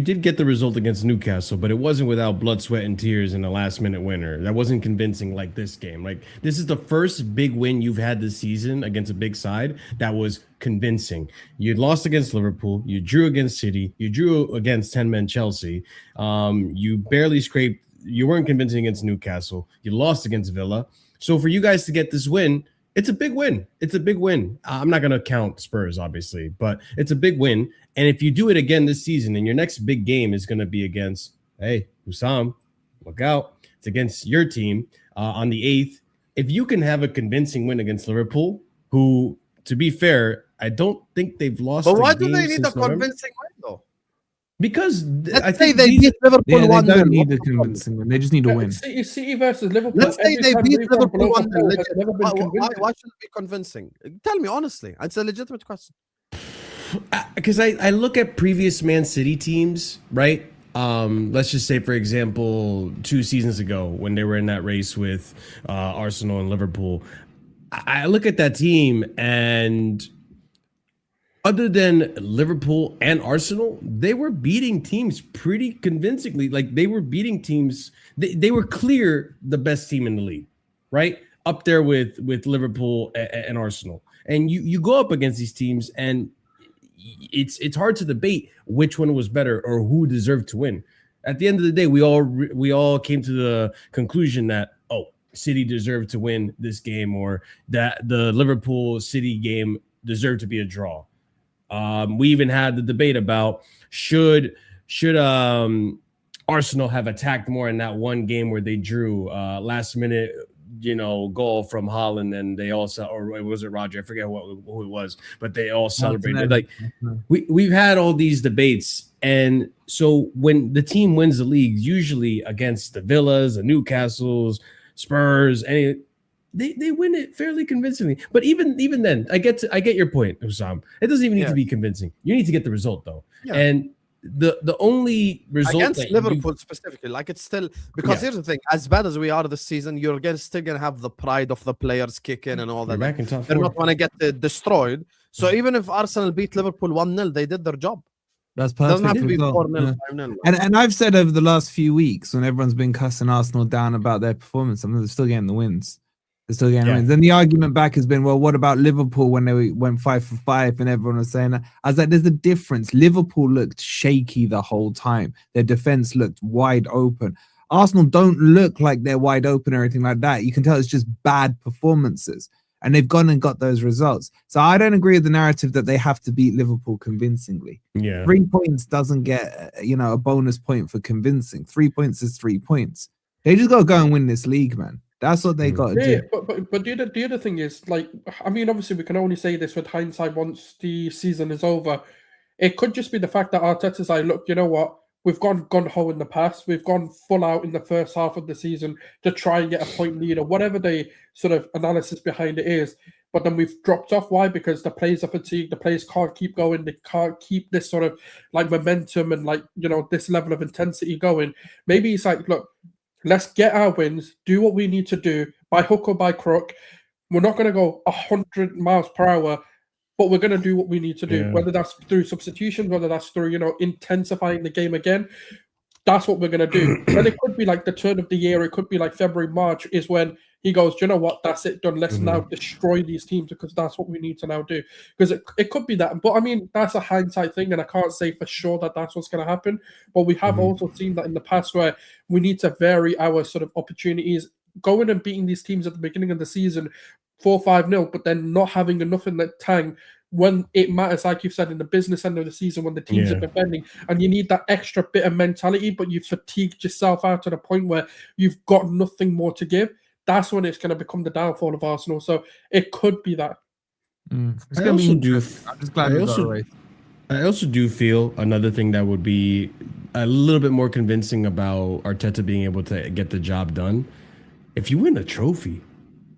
did get the result against Newcastle, but it wasn't without blood, sweat, and tears in a last-minute winner. That wasn't convincing like this game. Like, this is the first big win you've had this season against a big side that was convincing. You lost against Liverpool, you drew against City, you drew against 10-man Chelsea, you barely scraped, you weren't convincing against Newcastle, you lost against Villa. So for you guys to get this win, it's a big win. It's a big win. I'm not going to count Spurs, obviously, but it's a big win. And if you do it again this season, and your next big game is going to be against, hey, Husam, look out. It's against your team on the 8th. If you can have a convincing win against Liverpool, who, to be fair, I don't think they've lost. But why do they need a convincing win, though? Because let's say they beat Liverpool 1-0. They don't need a convincing win. They just need a win. City versus Liverpool. Let's say they beat Liverpool 1-0. Why should it be convincing? Tell me honestly. It's a legitimate question. Because I look at previous Man City teams, right? Let's just say, for example, 2 seasons ago when they were in that race with Arsenal and Liverpool. I look at that team and other than Liverpool and Arsenal, they were beating teams pretty convincingly. Like, they were beating teams. They were clear the best team in the league, right? Up there with Liverpool and Arsenal. And you go up against these teams and it's hard to debate which one was better or who deserved to win. At the end of the day, we all came to the conclusion that, oh, City deserved to win this game, or that the Liverpool City game deserved to be a draw. We even had the debate about should Arsenal have attacked more in that one game where they drew last minute, goal from Haaland, and they all or was it Roger? I forget who it was, but they all celebrated. Like, we've had all these debates, and so when the team wins the league, usually against the Villas, the Newcastles, Spurs, they win it fairly convincingly. But even then, I get your point, Husam. It doesn't even need to be convincing. You need to get the result, though. Yeah. And the only result against Liverpool specifically, like, it's still, because here's the thing: as bad as we are this season, you're still gonna have the pride of the players kick in and all that. They're not gonna get destroyed. So even if Arsenal beat Liverpool 1-0, they did their job. That's perfect. It doesn't have to be 4-0, 5-0. And I've said over the last few weeks, when everyone's been cussing Arsenal down about their performance, I mean, they're still getting the wins. Then the argument back has been, well, what about Liverpool when they went 5 for 5 and everyone was saying that? I was like, there's a difference. Liverpool looked shaky the whole time. Their defense looked wide open. Arsenal don't look like they're wide open or anything like that. You can tell it's just bad performances. And they've gone and got those results. So I don't agree with the narrative that they have to beat Liverpool convincingly. Yeah. 3 points doesn't get, a bonus point for convincing. 3 points is 3 points. They just got to go and win this league, man. That's what they got to do. But the other thing is, like, I mean, obviously we can only say this with hindsight once the season is over. It could just be the fact that Arteta's like, look, you know what? We've gone gung-ho in the past. We've gone full out in the first half of the season to try and get a point lead or whatever the sort of analysis behind it is. but then we've dropped off. Why? Because the players are fatigued. The players can't keep going. They can't keep this sort of like momentum and like, you know, this level of intensity going. Maybe it's like, look, let's get our wins, do what we need to do by hook or by crook. We're not going to go 100 miles per hour, but we're going to do what we need to do, whether that's through substitutions, whether that's through, you know, intensifying the game again. That's what we're going to do. Then it could be like the turn of the year. It could be like February, March is when he goes, you know what, that's it done. Let's now destroy these teams because that's what we need to now do. Because it could be that. But I mean, that's a hindsight thing. And I can't say for sure that that's what's going to happen. But we have also seen that in the past where we need to vary our sort of opportunities. Going and beating these teams at the beginning of the season 4-5-0, but then not having enough in the tank when it matters, like you've said, in the business end of the season when the teams are defending, and you need that extra bit of mentality, but you've fatigued yourself out to the point where you've got nothing more to give. That's when it's going to become the downfall of Arsenal. So it could be that. It's going to be interesting. I'm just glad I also do feel another thing that would be a little bit more convincing about Arteta being able to get the job done. If you win a trophy,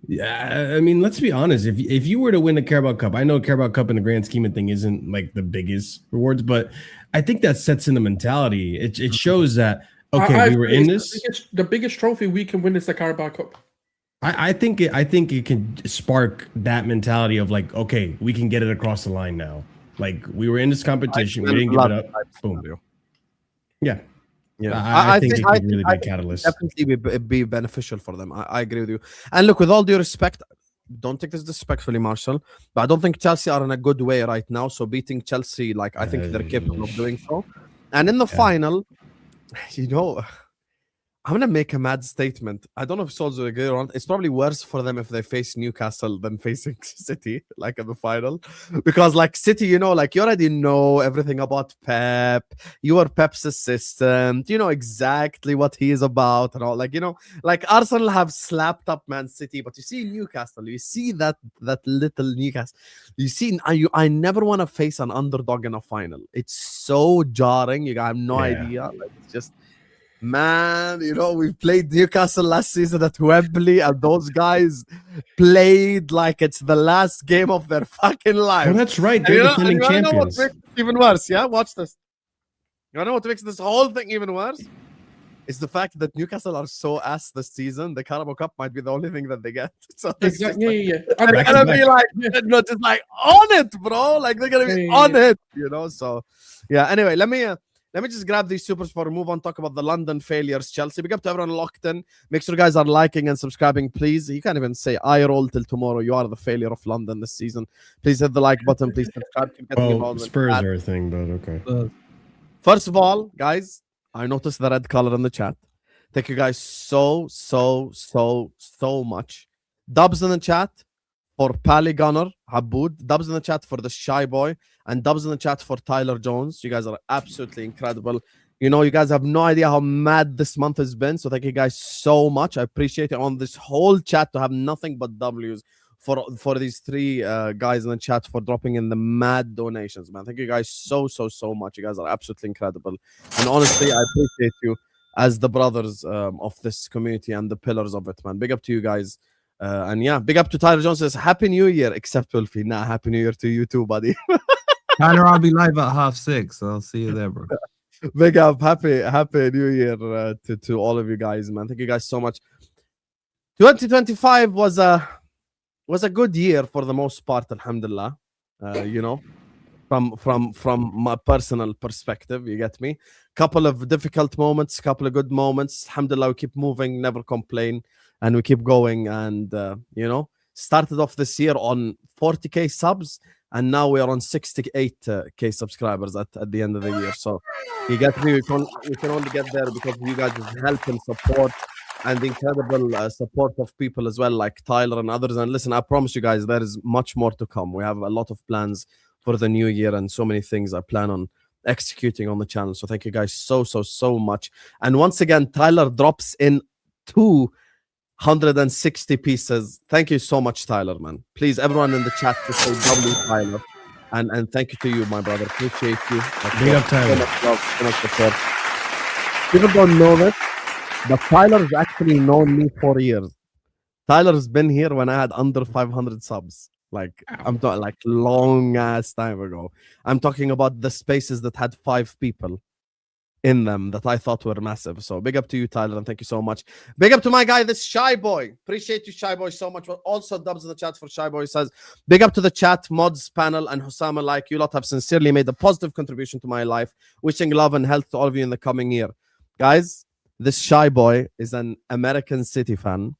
yeah, I mean, let's be honest. If you were to win a Carabao Cup, I know Carabao Cup in the grand scheme of thing isn't like the biggest rewards, but I think that sets in the mentality. It shows that we were in this. The biggest trophy we can win is the Carabao Cup. I think it can spark that mentality of like, okay, we can get it across the line now. Like we were in this competition, we didn't give it up. Boom. Yeah. Yeah, I think it could really be a catalyst. Definitely be beneficial for them. I agree with you. And look, with all due respect, don't take this disrespectfully, Marshall, but I don't think Chelsea are in a good way right now. So beating Chelsea, like I think they're capable of doing so. And in the final, you know, I'm going to make a mad statement. I don't know if Sulz will agree or not. It's probably worse for them if they face Newcastle than facing City, like in the final. Because, like, City, you know, like, you already know everything about Pep. You are Pep's assistant. You know exactly what he is about and all. Like, you know, like, Arsenal have slapped up Man City. But you see Newcastle. You see that little Newcastle. You see, I never want to face an underdog in a final. It's so jarring. You have no idea. Like, it's just... Man, you know, we played Newcastle last season at Wembley, and those guys played like it's the last game of their fucking life. Oh, that's right. They're defending champions. You know what makes it even worse? Yeah, watch this. You know what makes this whole thing even worse? It's the fact that Newcastle are so ass this season. The Carabao Cup might be the only thing that they get. So exactly. They're gonna be like, just like on it, bro. Like they're gonna be on it, you know. So yeah. Anyway, let me just grab these supers before we move on, talk about the London failures. Chelsea, big up to everyone locked in. Make sure you guys are liking and subscribing, please. You can't even say I roll till tomorrow. You are the failure of London this season. Please hit the like button. Please subscribe. Spurs are a thing, but okay. First of all, guys, I noticed the red color in the chat. Thank you guys so much. Dubs in the chat for Pally Gunner, Haboud. Dubs in the chat for the Shy Boy. And dubs in the chat for Tyler Jones. You guys are absolutely incredible. You know, you guys have no idea how mad this month has been. So thank you guys so much. I appreciate it on this whole chat to have nothing but W's for these three guys in the chat for dropping in the mad donations, man. Thank you guys so much. You guys are absolutely incredible. And honestly, I appreciate you as the brothers of this community and the pillars of it, man. Big up to you guys. And yeah, big up to Tyler Jones. Says Happy New Year, except Wolfie. Nah, Happy New Year to you too, buddy. Tyler, I'll be live at 6:30, so I'll see you there, bro. Big up, happy New Year to all of you guys, man. Thank you guys so much. 2025 was a good year for the most part, alhamdulillah. You know, from my personal perspective, you get me. Couple of difficult moments, couple of good moments. Alhamdulillah, we keep moving, never complain, and we keep going. And you know, started off this year on 40k subs. And now we are on 68k subscribers at the end of the year. So you get me, we can only get there because of you guys' help and support and the incredible support of people as well, like Tyler and others. And listen, I promise you guys, there is much more to come. We have a lot of plans for the new year and so many things I plan on executing on the channel. So thank you guys so much. And once again, Tyler drops in 260 pieces. Thank you so much, Tyler, man. Please, everyone in the chat, to say W Tyler. And thank you to you, my brother. Appreciate you. Big up, Tyler. So much love, so much support. People don't know this, but Tyler has actually known me for years. Tyler's been here when I had under 500 subs. Like I'm talking like long ass time ago. I'm talking about the spaces that had 5 people in them that I thought were massive. So big up to you, Tyler, and thank you so much. Big up to my guy, this Shy Boy. Appreciate you, Shy Boy, so much. But also dubs in the chat for Shy Boy. Says big up to the chat, mods, panel, and Husam alike. You lot have sincerely made a positive contribution to my life. Wishing love and health to all of you in the coming year. Guys, this Shy Boy is an American City fan.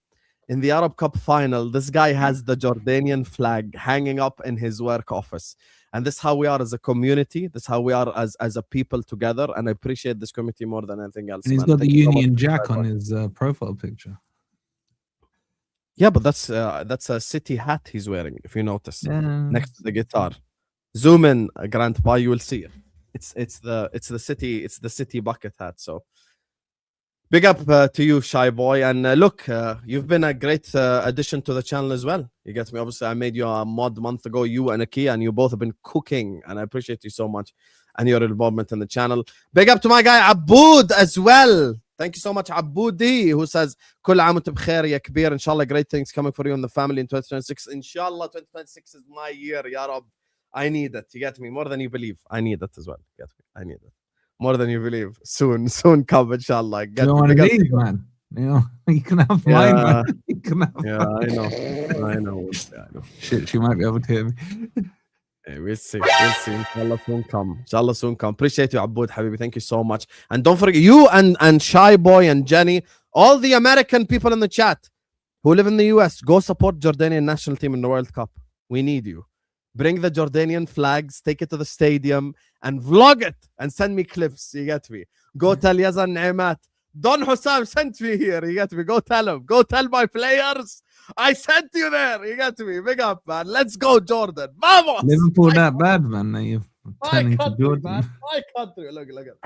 In the Arab Cup final, this guy has the Jordanian flag hanging up in his work office. And this is how we are as a community. This is how we are as a people together. And I appreciate this community more than anything else. And he's got the Union Jack on his profile picture. Yeah, but that's a City hat he's wearing, if you notice, next to the guitar. Zoom in, Grandpa, you will see it. It's the City bucket hat. So big up to you, Shy Boy. And look, you've been a great addition to the channel as well. You get me? Obviously, I made you a mod a month ago, you and Aki, and you both have been cooking. And I appreciate you so much and your involvement in the channel. Big up to my guy, Aboud, as well. Thank you so much, Aboudi, who says, Kul aam wa bkhair ya kabir. Inshallah, great things coming for you and the family in 2026. Inshallah, 2026 is my year, ya Rab. I need it. You get me? More than you believe. I need it as well. You get me? I need it. More than you believe. Soon come, inshallah. You don't want to leave, man. You know, you can have mine, man. You can have I know. Shit, she might be able to hear me. Hey, we'll see. Inshallah soon come. Appreciate you, Aboud, Habibi. Thank you so much. And don't forget, you and Shy Boy and Jenny, all the American people in the chat who live in the US, go support Jordanian national team in the World Cup. We need you. Bring the Jordanian flags, take it to the stadium, and vlog it, and send me clips. You get me? Go tell Yazan Nemat. Don Husam sent me here. You get me? Go tell him. Go tell my players. I sent you there. You get me? Big up, man. Let's go, Jordan. Vamos! Liverpool that bad, man. Now you're turning to Jordan. Man. My country. Look at it.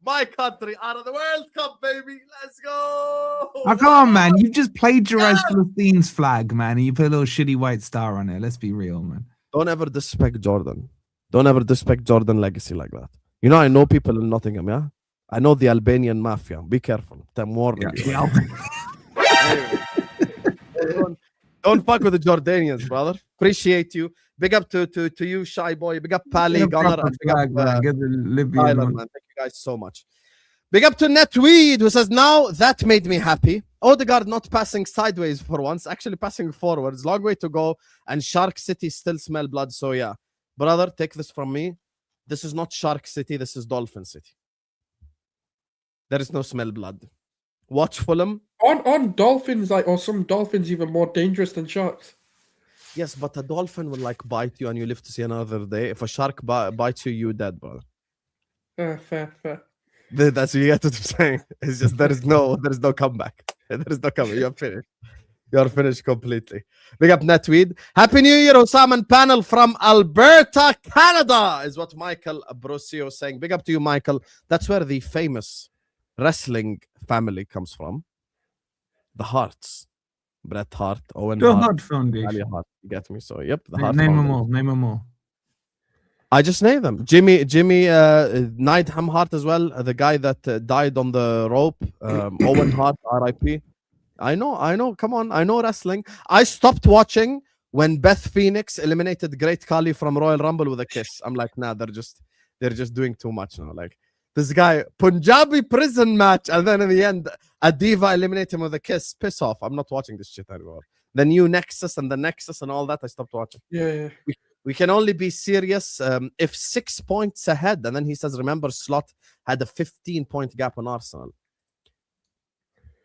My country out of the World Cup, baby. Let's go. Oh, come on, man. You just plagiarized Philistine's flag, man. And you put a little shitty white star on it. Let's be real, man. Don't ever disrespect Jordan. Don't ever disrespect Jordan legacy like that. You know, I know people in Nottingham, yeah? I know the Albanian mafia. Be careful. I'm warning you. Don't fuck with the Jordanians, brother. Appreciate you. Big up to you, Shy Boy. Big up Pali, Gunnar, and big up Tyler, man. Thank you guys so much. Big up to Netweed, who says, now that made me happy. Odegaard not passing sideways for once, actually passing forwards. Long way to go. And Shark City still smell blood. So yeah, brother, take this from me. This is not Shark City. This is Dolphin City. There is no smell blood. Watch Fulham. On dolphins, or some dolphins even more dangerous than sharks. Yes, but a dolphin will like bite you and you live to see another day. If a shark bites you, you're dead, brother. Fair. That's what you get what I'm saying. It's just there is no comeback. There is no comeback. You're finished. You're finished completely. Big up Netweed. Happy New Year, Husam and panel from Alberta, Canada, is what Michael Brosio is saying. Big up to you, Michael. That's where the famous wrestling family comes from. The Harts. Bret Hart, Owen Hart, Foundation. Hart. You get me? So, yep. The Hart Name Foundation. them all. I just named them. Jimmy Neidham Hart as well. The guy that died on the rope. Owen Hart, R.I.P. I know. Come on. I know wrestling. I stopped watching when Beth Phoenix eliminated Great Khali from Royal Rumble with a kiss. I'm like, nah, they're just doing too much now. Like this guy, Punjabi prison match, and then in the end, a diva eliminated him with a kiss. Piss off. I'm not watching this shit anymore. The new Nexus and the Nexus and all that, I stopped watching. Yeah. We can only be serious if 6 points ahead. And then he says, remember, Slot had a 15-point gap on Arsenal.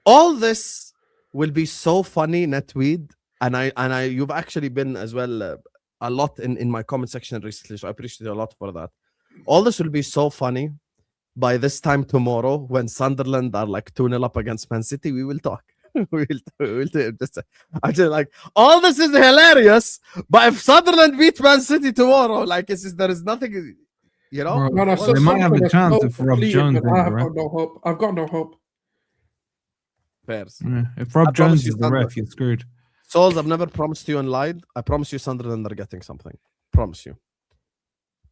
All this will be so funny, Netweed. And I you've actually been as well a lot in my comment section recently. So I appreciate you a lot for that. All this will be so funny. By this time tomorrow, when Sunderland are like 2-0 up against Man City, we will talk. We'll just actually like all this is hilarious, but if Sunderland beat Man City tomorrow, like there is nothing, you know. They might have a chance if Rob Jones. I've got no hope. Fairs. Yeah. If Rob Jones is the ref, you're screwed. Sulz, I've never promised you and lied. I promise you Sunderland are getting something. Promise you.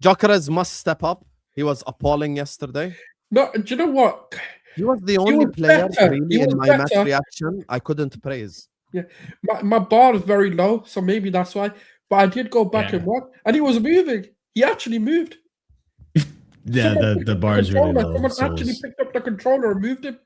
Gyökeres must step up. He was appalling yesterday. No, do you know what? He was the only player really in my match reaction I couldn't praise. Yeah, my bar is very low, so maybe that's why. But I did go back and watch, and he was moving. He actually moved. Yeah, the bar is really low. Someone actually picked up the controller and moved him.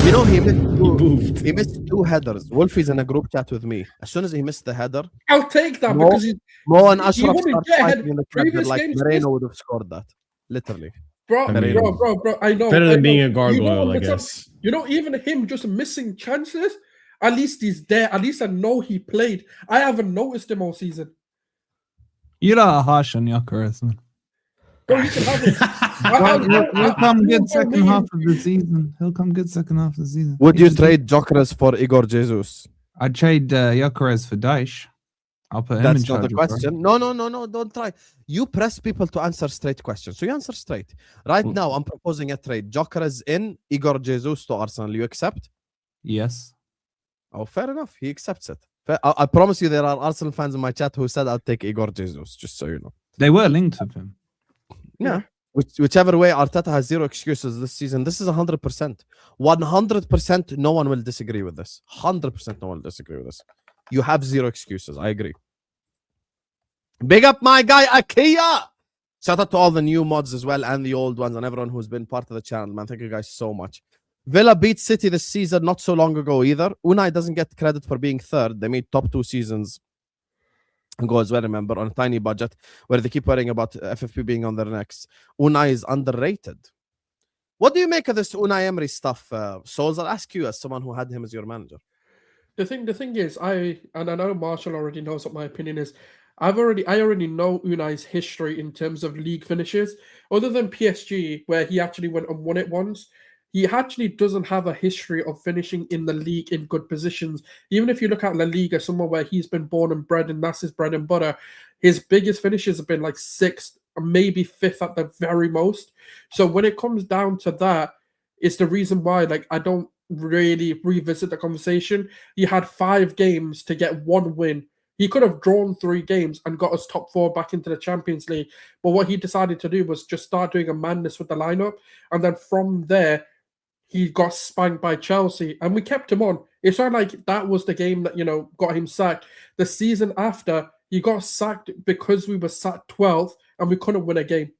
You know, he missed two headers. Wolfie's in a group chat with me. As soon as he missed the header, I'll take that because Mo and Ashraf wouldn't start get ahead. fighting in the chat. Previous Like games, Moreno would have scored that, literally. Bro, I mean, I know. better than being a You gargoyle, know, I guess. You know, even him just missing chances, at least he's there. At least I know he played. I haven't noticed him all season. You're not harsh on Gyökeres, man. Bro, you can have it. He'll come good second half of the season. He'll come good second half of the season. Would you trade Gyökeres for Igor Jesus? I'd trade Gyökeres for Dyche. I'll put him in That's charge. not the question. No, don't try. You press people to answer straight questions. So you answer straight. Right now, I'm proposing a trade. Gyökeres in, Igor Jesus to Arsenal. You accept? Yes. Oh, fair enough. He accepts it. I promise you there are Arsenal fans in my chat who said I'll take Igor Jesus, just so you know. They were linked with him. Yeah. Whichever way, Arteta has zero excuses this season. This is 100%. 100% no one will disagree with this. 100% no one will disagree with this. You have zero excuses. I agree. Big up my guy, Akia. Shout out to all the new mods as well and the old ones and everyone who's been part of the channel, man. Thank you guys so much. Villa beat City this season not so long ago either. Unai doesn't get credit for being third. They made top 2 seasons ago as well, remember, on a tiny budget where they keep worrying about FFP being on their necks. Unai is underrated. What do you make of this Unai Emery stuff, Sulz? I'll ask you as someone who had him as your manager. The thing is, I know Marshall already knows what my opinion is. I already know Unai's history in terms of league finishes. Other than PSG, where he actually went and won it once, he actually doesn't have a history of finishing in the league in good positions. Even if you look at La Liga, somewhere where he's been born and bred and that's his bread and butter, his biggest finishes have been like 6th or maybe 5th at the very most. So when it comes down to that, it's the reason why I don't really revisit the conversation. He had 5 games to get 1 win. He could have drawn 3 games and got us top 4 back into the Champions League. But what he decided to do was just start doing a madness with the lineup. And then from there, he got spanked by Chelsea. And we kept him on. It's not like that was the game that, got him sacked. The season after, he got sacked because we were sat 12th and we couldn't win a game.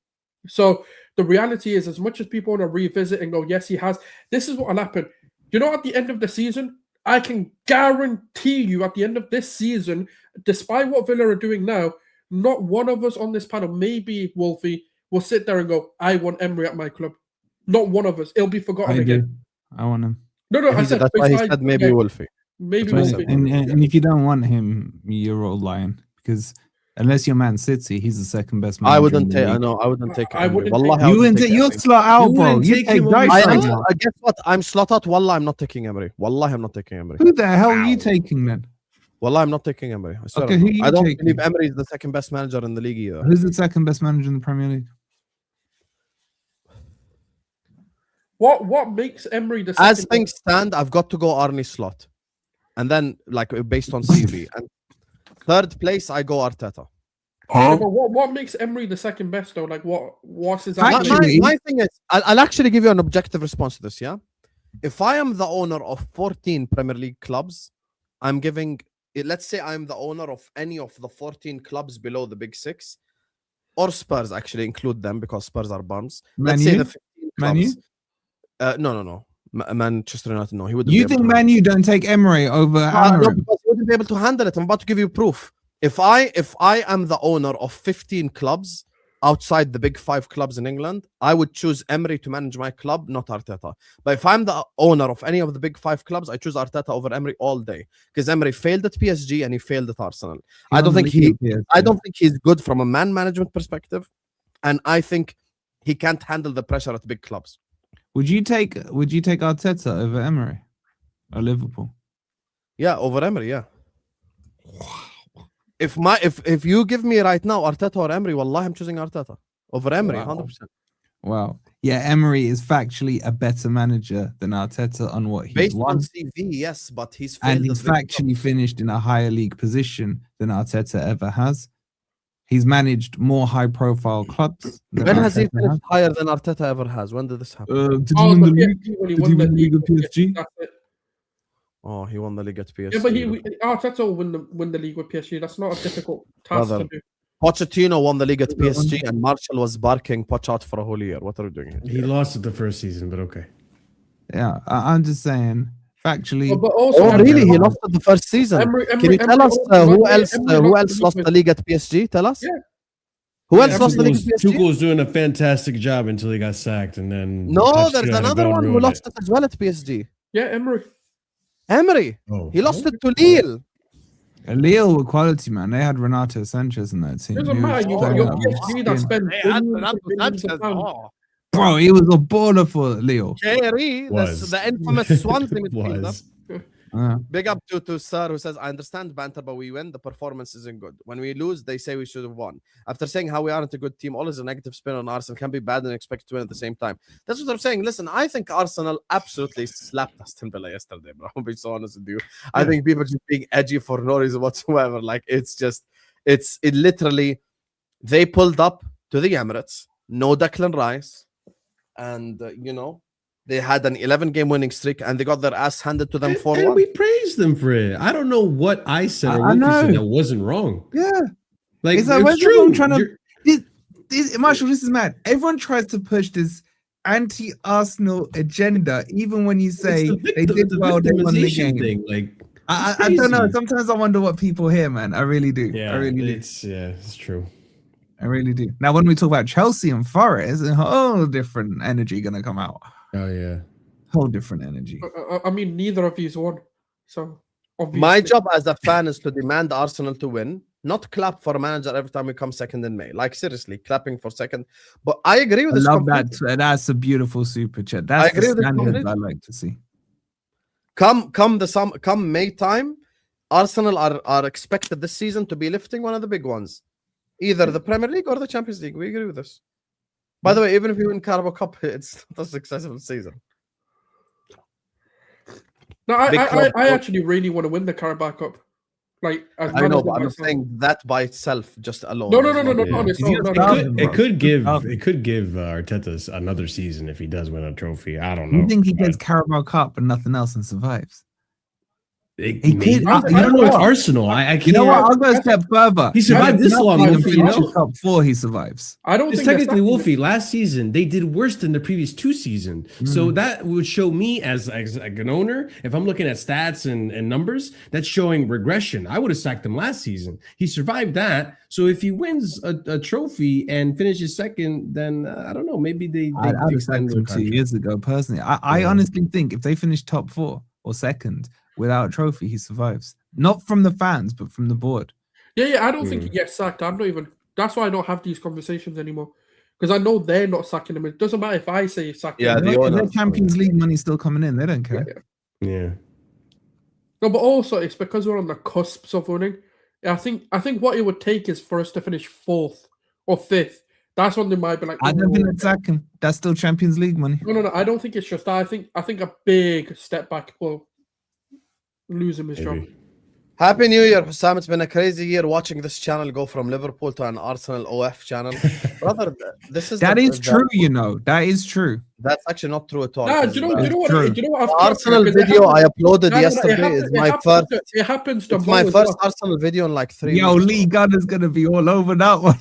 So the reality is, as much as people want to revisit and go, yes, he has, this is what will happen. At the end of the season, I can guarantee you at the end of this season, despite what Villa are doing now, not one of us on this panel, maybe Wolfie, will sit there and go, I want Emery at my club. Not one of us. It'll be forgotten again. I want him. No, I said that's why he said maybe Wolfie. Maybe Wolfie. And if you don't want him, you're all lying. Because unless you're Man City, he's the second best manager. I wouldn't take. I know. I wouldn't take. I wouldn't Wallahi, take you wouldn't take. You're slot out, bro. You take Dyche. Guess what? I'm slot out. Wallah, I'm not taking Emery. Wallahi, I'm not taking Emery. Who the hell are you taking then? Wallah, I'm not taking Emery. I swear. Okay, I don't believe Emery is the second best manager in the league either. Who's the second best manager in the Premier League? What makes Emery the second? As things stand, I've got to go Arnie Slot, and then based on CV. And third place, I go Arteta. Huh? But what makes Emery the second best though? What's his my thing is, I'll actually give you an objective response to this. Yeah, if I am the owner of 14 Premier League clubs, I'm giving. Let's say I'm the owner of any of the 14 clubs below the Big 6, or Spurs. Actually, include them because Spurs are bums. Let's say the 15 clubs. No. Manchester United. No, he wouldn't. You think Man U don't take Emery over Amorim? No, because he wouldn't be able to handle it. I'm about to give you proof. If I am the owner of 15 clubs outside the big 5 clubs in England, I would choose Emery to manage my club, not Arteta. But if I'm the owner of any of the big 5 clubs, I choose Arteta over Emery all day because Emery failed at PSG and he failed at Arsenal. I don't think he's good from a man management perspective, and I think he can't handle the pressure at big clubs. Would you take Arteta over Emery or Liverpool? Yeah, over Emery. Yeah. If you give me right now Arteta or Emery, wallahi, I'm choosing Arteta over Emery, 100%. Wow. Yeah, Emery is factually a better manager than Arteta on what he's based won. on CV, yes, but he's factually finished in a higher league position than Arteta ever has. He's managed more high-profile clubs. When has he finished higher than Arteta ever has? When did this happen? Did he win the league with PSG? Oh, he won the league at PSG. Yeah, but Arteta will win the league with PSG. That's not a difficult task Brother. to do. Pochettino won the league at PSG, and Marshall was barking Poch out for a whole year. What are we doing here? He lost it the first season, but okay. Yeah, I'm just saying, factually. But also, Oh, really? He lost it the first season. Can you tell us who else lost the league at PSG? Tell us. Yeah. Who else lost the league at PSG? Tuchel was doing a fantastic job until he got sacked, and then No, there's another one who lost it as well at PSG. Yeah, Emery. Emery. Oh, He lost it to Lille. Lille were quality, man. They had Renato Sanchez in that team. Doesn't matter. Your PSG that spent billions of pounds. Bro, he was a baller for Lille. Jerry, the infamous Swansea midfielder. Uh, Big up to Sir, who says, I understand banter, but we win. The performance isn't good. When we lose, they say we should have won. After saying how we aren't a good team, always a negative spin on Arsenal can be bad and expect to win at the same time. That's what I'm saying. Listen, I think Arsenal absolutely slapped Aston Villa yesterday, bro. I'll be so honest with you. I think people just being edgy for no reason whatsoever. Like, it literally, they pulled up to the Emirates, no Declan Rice, and, they had an 11-game winning streak, and they got their ass handed to them 4-1. And we praised them for it. I don't know what I said or Wolfie said that wasn't wrong. yeah. Like, It's like, it's where's true. everyone trying to... Marshall, this is mad. Everyone tries to push this anti-Arsenal agenda, even when you say they did well, they won the game. Thing. Like, I don't know. Sometimes I wonder what people hear, man. I really do. yeah, I really do. it's true. I really do. Now, when we talk about Chelsea and Forest, a whole different energy going to come out. Oh, yeah. Whole different energy. I mean, neither of you's won. So, obviously. My job as a fan is to demand Arsenal to win, not clap for a manager every time we come second in May. Like, seriously, clapping for second. But I agree with this. I love that. That's a beautiful super chat. That's the standard I like to see. Come May time, Arsenal are expected this season to be lifting one of the big ones. Either the Premier League or the Champions League. We agree with this. By the way, even if you win Carabao Cup, it's not a successful season. No, I actually really want to win the Carabao Cup. Like, I know, but I'm saying that by itself, just alone. No. It could give Arteta another season if he does win a trophy. I don't know. You think he gets Carabao Cup and nothing else and survives? I don't know. It's Arsenal. I can't. You know what? I'll go a step further. He survived this long. Top 4, he survives. I don't think technically, Wolfie, last season they did worse than the previous 2 seasons. So that would show me as an owner, if I'm looking at stats and numbers, that's showing regression. I would have sacked him last season. He survived that. So if he wins a trophy and finishes second, then I don't know. Maybe they I'd have sacked him 2 years ago. Personally, I honestly think if they finish top 4 or second without a trophy, he survives. Not from the fans, but from the board. Yeah. I don't think he gets sacked. I'm not even. That's why I don't have these conversations anymore. Because I know they're not sacking him. It doesn't matter if I say sack him. Yeah, their Champions League money still coming in. They don't care. Yeah. No, but also it's because we're on the cusps of winning. I think what it would take is for us to finish 4th or 5th. That's when they might be like. I don't think they'd sack him. That's still Champions League money. No. I don't think it's just that. I think a big step back will lose him his job. Happy New Year, Husam. It's been a crazy year watching this channel go from Liverpool to an Arsenal OF channel. Brother, this is... That is true, you know. That is true. That's actually not true at all. Nah, do you know what? The Arsenal video I uploaded yesterday is my first... It happens to It's my first Arsenal video in like 3 Yo, weeks. Lee Gunner's going to be all over that one.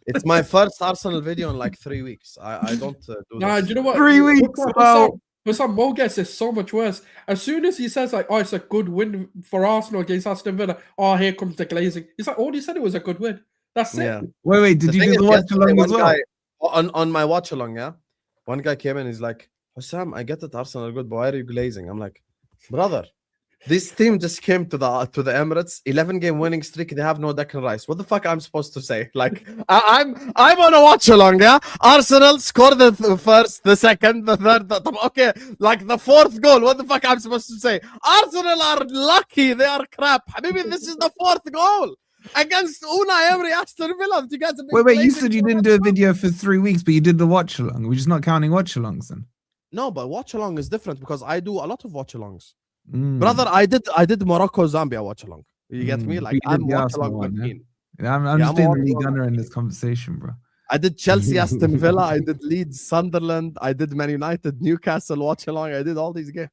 It's my first Arsenal video in like 3 weeks. I don't do Nah, this. do you know what? 3 weeks. Wow. For some Moges is so much worse. As soon as he says like, "Oh, it's a good win for Arsenal against Aston Villa," oh, here comes the glazing. He's like, "Oh, he said it was a good win." That's it. Yeah. Wait. Did you do the watch along as well? On my watch along, yeah. One guy came in. He's like, "Husam, I get that Arsenal are good, but why are you glazing?" I'm like, "Brother, this team just came to the Emirates, 11-game winning streak. They have no Declan Rice. What the fuck I'm supposed to say? Like, I'm on a watch along, yeah. Arsenal scored the first, the second, the third. Okay, like the 4th goal. What the fuck I'm supposed to say? Arsenal are lucky. They are crap. Maybe this is the 4th goal against Unai Emery Aston Villa. You guys wait. You said you didn't do a video for 3 weeks, but you did the watch along. We're just not counting watch alongs then. No, but watch along is different because I do a lot of watch alongs. Brother, I did Morocco Zambia watch along. You get me? Like I'm watch along with I'm just being the league gunner in this conversation, bro. I did Chelsea, Aston Villa. I did Leeds, Sunderland. I did Man United, Newcastle, watch along. I did all these games.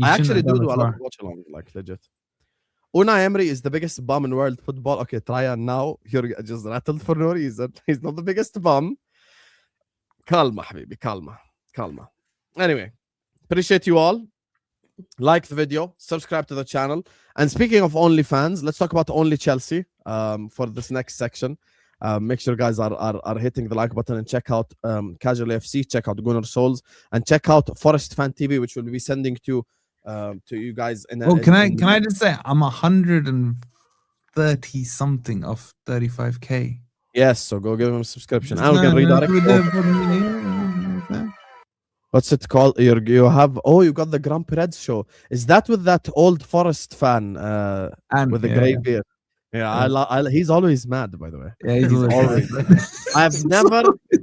I actually do a lot of watch along, like legit. Unai Emery is the biggest bum in world football. Okay, Tryan, now you're just rattled for no reason. He's not the biggest bum. Calma, habibi, calma. Anyway, appreciate you all. Like the video, subscribe to the channel. And speaking of OnlyFans, let's talk about Only Chelsea for this next section. Make sure guys are hitting the like button and check out Casual FC, check out Gunnar Sulz, and check out Forest Fan TV, which we'll be sending to you guys. Can I just say I'm 130 something off 35k. Yes, so go give him a subscription. I can redirect. What's it called? You have you got the Grand Prix show. Is that with that old Forest fan And with the grey beard? Yeah, he's always mad, by the way. Yeah, he's always.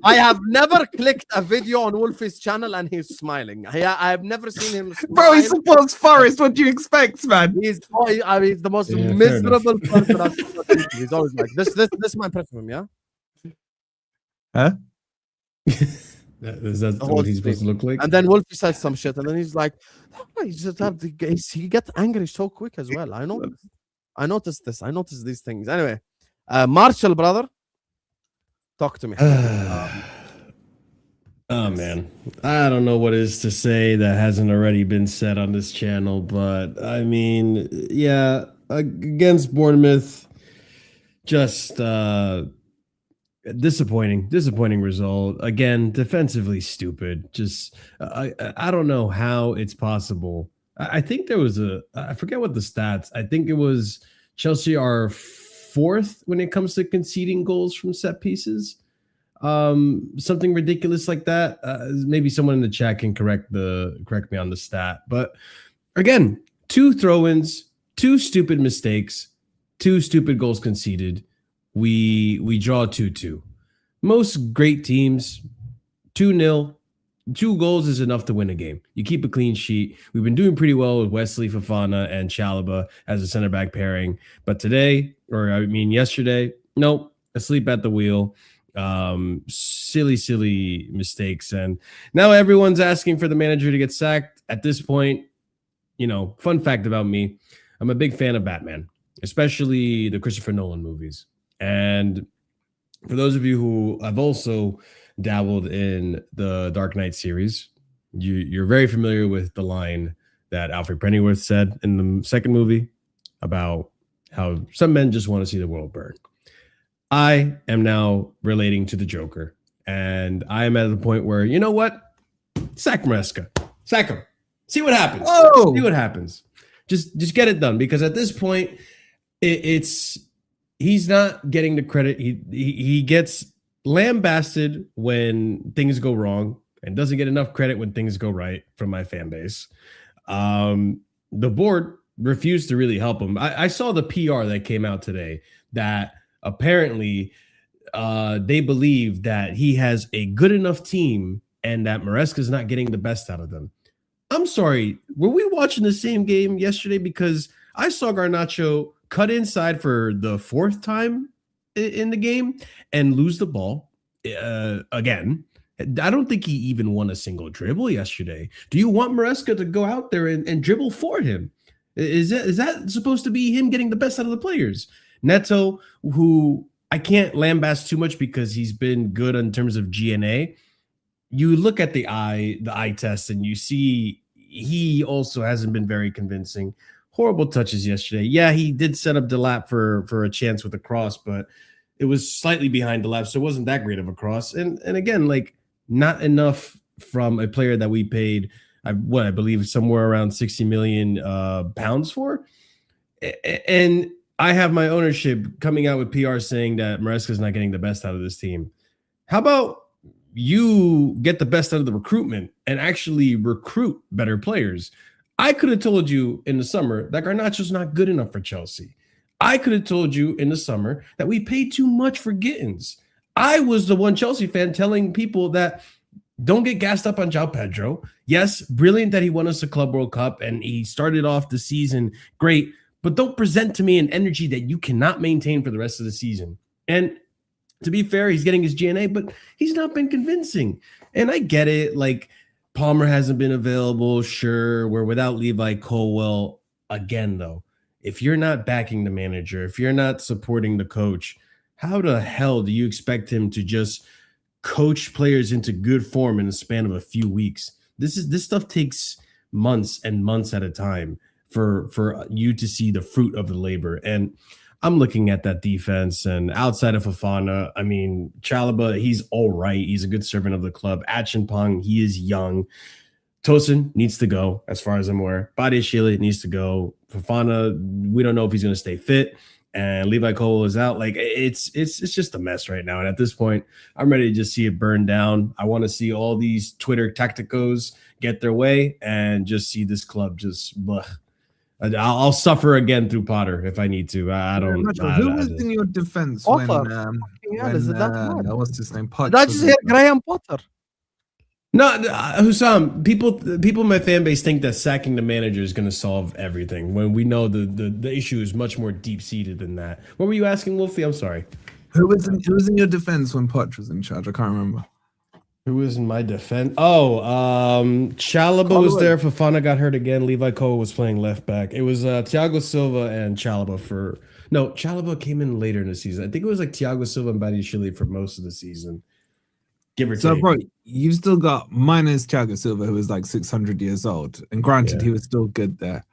I have never clicked a video on Wolfie's channel and he's smiling. I have never seen him smile. Bro, he supports Forest. What do you expect, man? He's the most miserable person I've seen. He's always like this is my impression of him, yeah? Huh? Is that what he's supposed to look like? And then Wolfie says some shit, and then he's like, he gets angry so quick as well. I noticed this. I noticed these things. Anyway, Marshall, brother, talk to me. Oh, man. I don't know what is to say that hasn't already been said on this channel, but I mean, yeah, against Bournemouth, just disappointing result. Again, defensively stupid. Just I don't know how it's possible. I think there was I forget what the stats. I think it was Chelsea are 4th when it comes to conceding goals from set pieces. Something ridiculous like that. Maybe someone in the chat can correct me on the stat. But again, 2 throw-ins, 2 stupid mistakes, 2 stupid goals conceded. We draw 2-2. Most great teams, 2-0. 2 goals is enough to win a game. You keep a clean sheet. We've been doing pretty well with Wesley Fofana and Chalobah as a center back pairing. But yesterday, nope, asleep at the wheel. Silly mistakes. And now everyone's asking for the manager to get sacked. At this point, fun fact about me, I'm a big fan of Batman, especially the Christopher Nolan movies. And for those of you who have also dabbled in the Dark Knight series, you're very familiar with the line that Alfred Pennyworth said in the second movie about how some men just want to see the world burn. I am now relating to the Joker, and I am at the point where, you know what? Sack Maresca. Sack him. See what happens. Oh. See what happens. Just get it done, because at this point, he's not getting the credit. He gets lambasted when things go wrong and doesn't get enough credit when things go right from my fan base. The board refused to really help him. I saw the PR that came out today that apparently they believe that he has a good enough team and that Maresca's not getting the best out of them. I'm sorry, were we watching the same game yesterday? Because I saw Garnacho cut inside for the 4th time in the game and lose the ball again. I don't think he even won a single dribble yesterday. Do you want Maresca to go out there and dribble for him? Is that supposed to be him getting the best out of the players? Neto, who I can't lambast too much because he's been good in terms of GNA. You look at the eye test, and you see he also hasn't been very convincing. Horrible touches yesterday. Yeah, he did set up Delap for a chance with a cross, but it was slightly behind Delap, so it wasn't that great of a cross. And again, like, not enough from a player that we paid, I believe, somewhere around 60 million pounds for. And I have my ownership coming out with PR saying that Maresca's not getting the best out of this team. How about you get the best out of the recruitment and actually recruit better players? I could have told you in the summer that Garnacho's not good enough for Chelsea. I could have told you in the summer that we paid too much for Gittins. I was the one Chelsea fan telling people that don't get gassed up on João Pedro. Yes, brilliant that he won us a Club World Cup and he started off the season great, but don't present to me an energy that you cannot maintain for the rest of the season. And to be fair, he's getting his GNA, but he's not been convincing. And I get it. Like, Palmer hasn't been available. Sure, we're without Levi Colwell. Again, though, if you're not backing the manager, if you're not supporting the coach, how the hell do you expect him to just coach players into good form in the span of a few weeks? This stuff takes months and months at a time for you to see the fruit of the labor. And I'm looking at that defense, and outside of Fofana, I mean, Chalobah, he's all right. He's a good servant of the club. Acheampong, he is young. Tosin needs to go, as far as I'm aware. Badiashile needs to go. Fofana, we don't know if he's going to stay fit. And Levi Cole is out. Like, it's just a mess right now. And at this point, I'm ready to just see it burn down. I want to see all these Twitter tacticos get their way and just see this club just blech. I'll suffer again through Potter if I need to. I don't. Who was in your defense Potter. when Is it that hard? what's his name? Poch, Did I just hear Graham Potter? No, Husam, people in my fan base think that sacking the manager is going to solve everything when we know the issue is much more deep-seated than that. What were you asking, Wolfie? I'm sorry. Who was in your defense when Poch was in charge? I can't remember. Who was in my defense? Oh, Chalobah was there. Fofana got hurt again. Levi Cole was playing left back. It was Thiago Silva and Chalobah Chalobah came in later in the season. I think it was like Thiago Silva and Badiashile for most of the season. Give or take. So, bro, you've still got minus Thiago Silva, who was like 600 years old. And granted, he was still good there.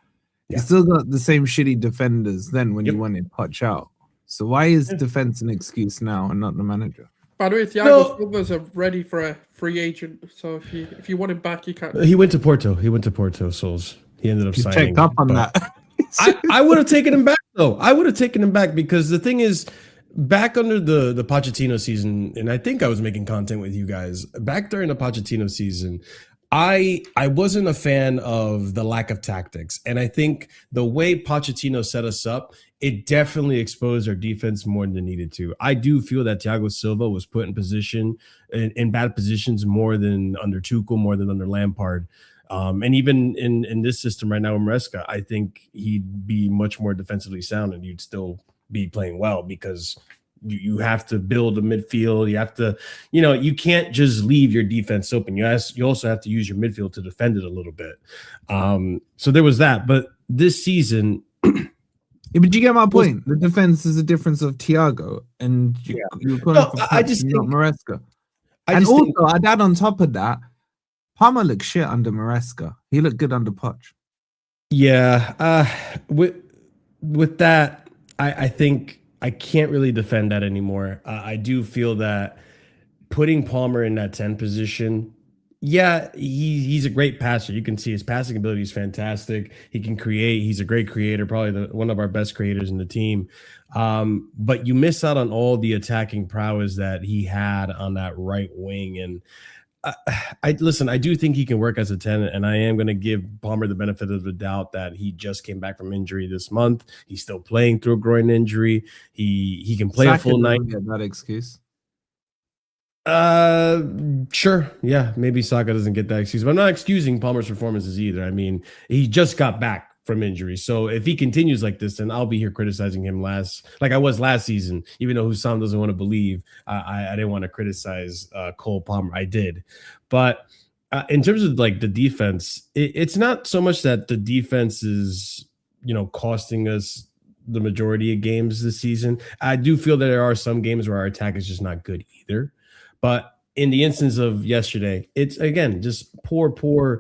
Yeah. You still got the same shitty defenders then when you wanted Poch out. So why is defense an excuse now and not the manager? By the way, Thiago Silva's ready for a free agent. So if you want him back, you can't. He went to Porto. Sulz. He ended up signing. Checked up on that. I would have taken him back, though. I would have taken him back because the thing is, back under the Pochettino season, and I think I was making content with you guys, back during the Pochettino season, I wasn't a fan of the lack of tactics. And I think the way Pochettino set us up, it definitely exposed our defense more than it needed to. I do feel that Thiago Silva was put in bad positions more than under Tuchel, more than under Lampard. And even in this system right now in Maresca, I think he'd be much more defensively sound and you'd still be playing well because you have to build a midfield. You have to, you can't just leave your defense open. You also have to use your midfield to defend it a little bit. So there was that. But this season... Yeah, but you get my point. The defense is a difference of Thiago and you're calling for I just not Maresca. I'd add on top of that, Palmer looked shit under Maresca. He looked good under Poch. Yeah. With that, I think I can't really defend that anymore. I do feel that putting Palmer in that 10 position, he's a great passer. You can see his passing ability is fantastic. He can create. He's a great creator, probably one of our best creators in the team. But you miss out on all the attacking prowess that he had on that right wing. And I do think he can work as a 10, and I am going to give Palmer the benefit of the doubt that he just came back from injury this month. He's still playing through a groin injury. He can play a full night. Get that excuse. Sure. Yeah, maybe Saka doesn't get that excuse, but I'm not excusing Palmer's performances either. I mean, he just got back from injury. So if he continues like this, then I'll be here criticizing him like I was last season, even though Husam doesn't want to believe I didn't want to criticize Cole Palmer. I did. But in terms of like the defense, it's not so much that the defense is, costing us the majority of games this season. I do feel that there are some games where our attack is just not good either. But in the instance of yesterday, it's again just poor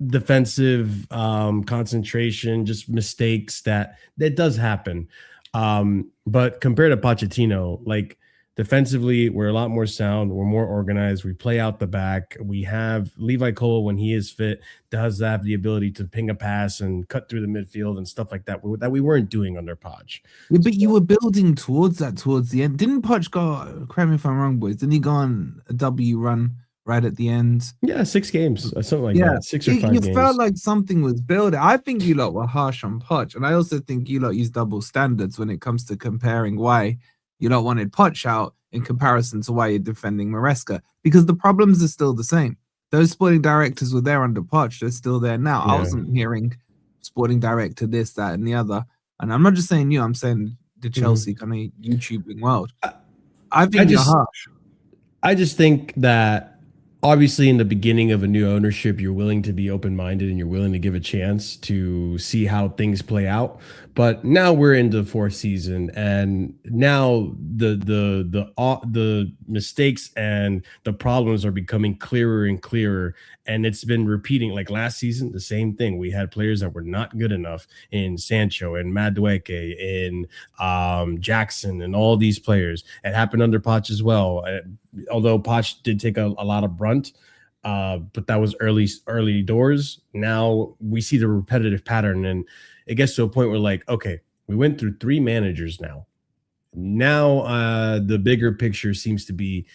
defensive concentration, just mistakes that does happen. But compared to Pochettino, like defensively, we're a lot more sound. We're more organized. We play out the back. We have Levi Cole, when he is fit, does have the ability to ping a pass and cut through the midfield and stuff like that we weren't doing under Poch. Yeah, but you were building towards that towards the end. Didn't Poch go, correct me if I'm wrong, boys, didn't he go on a W run right at the end? Yeah, 6 games, something like that. 6 or 5 games. You felt like something was building. I think you lot were harsh on Poch, and I also think you lot use double standards when it comes to comparing why you lot wanted Poch out in comparison to why you're defending Maresca, because the problems are still the same. Those sporting directors were there under Poch. They're still there now. Yeah. I wasn't hearing sporting director this, that, and the other. And I'm not just saying you. I'm saying the Chelsea kind of YouTubing world. I think you're harsh. I just think that obviously in the beginning of a new ownership, you're willing to be open-minded and you're willing to give a chance to see how things play out. But now we're into the fourth season, and now the mistakes and the problems are becoming clearer and clearer. And it's been repeating, like last season, the same thing. We had players that were not good enough in Sancho and Madueke, in Jackson, and all these players. It happened under Poch as well. Although Poch did take a lot of brunt, but that was early doors. Now we see the repetitive pattern, and it gets to a point where, like, okay, we went through 3 managers now. Now the bigger picture seems to be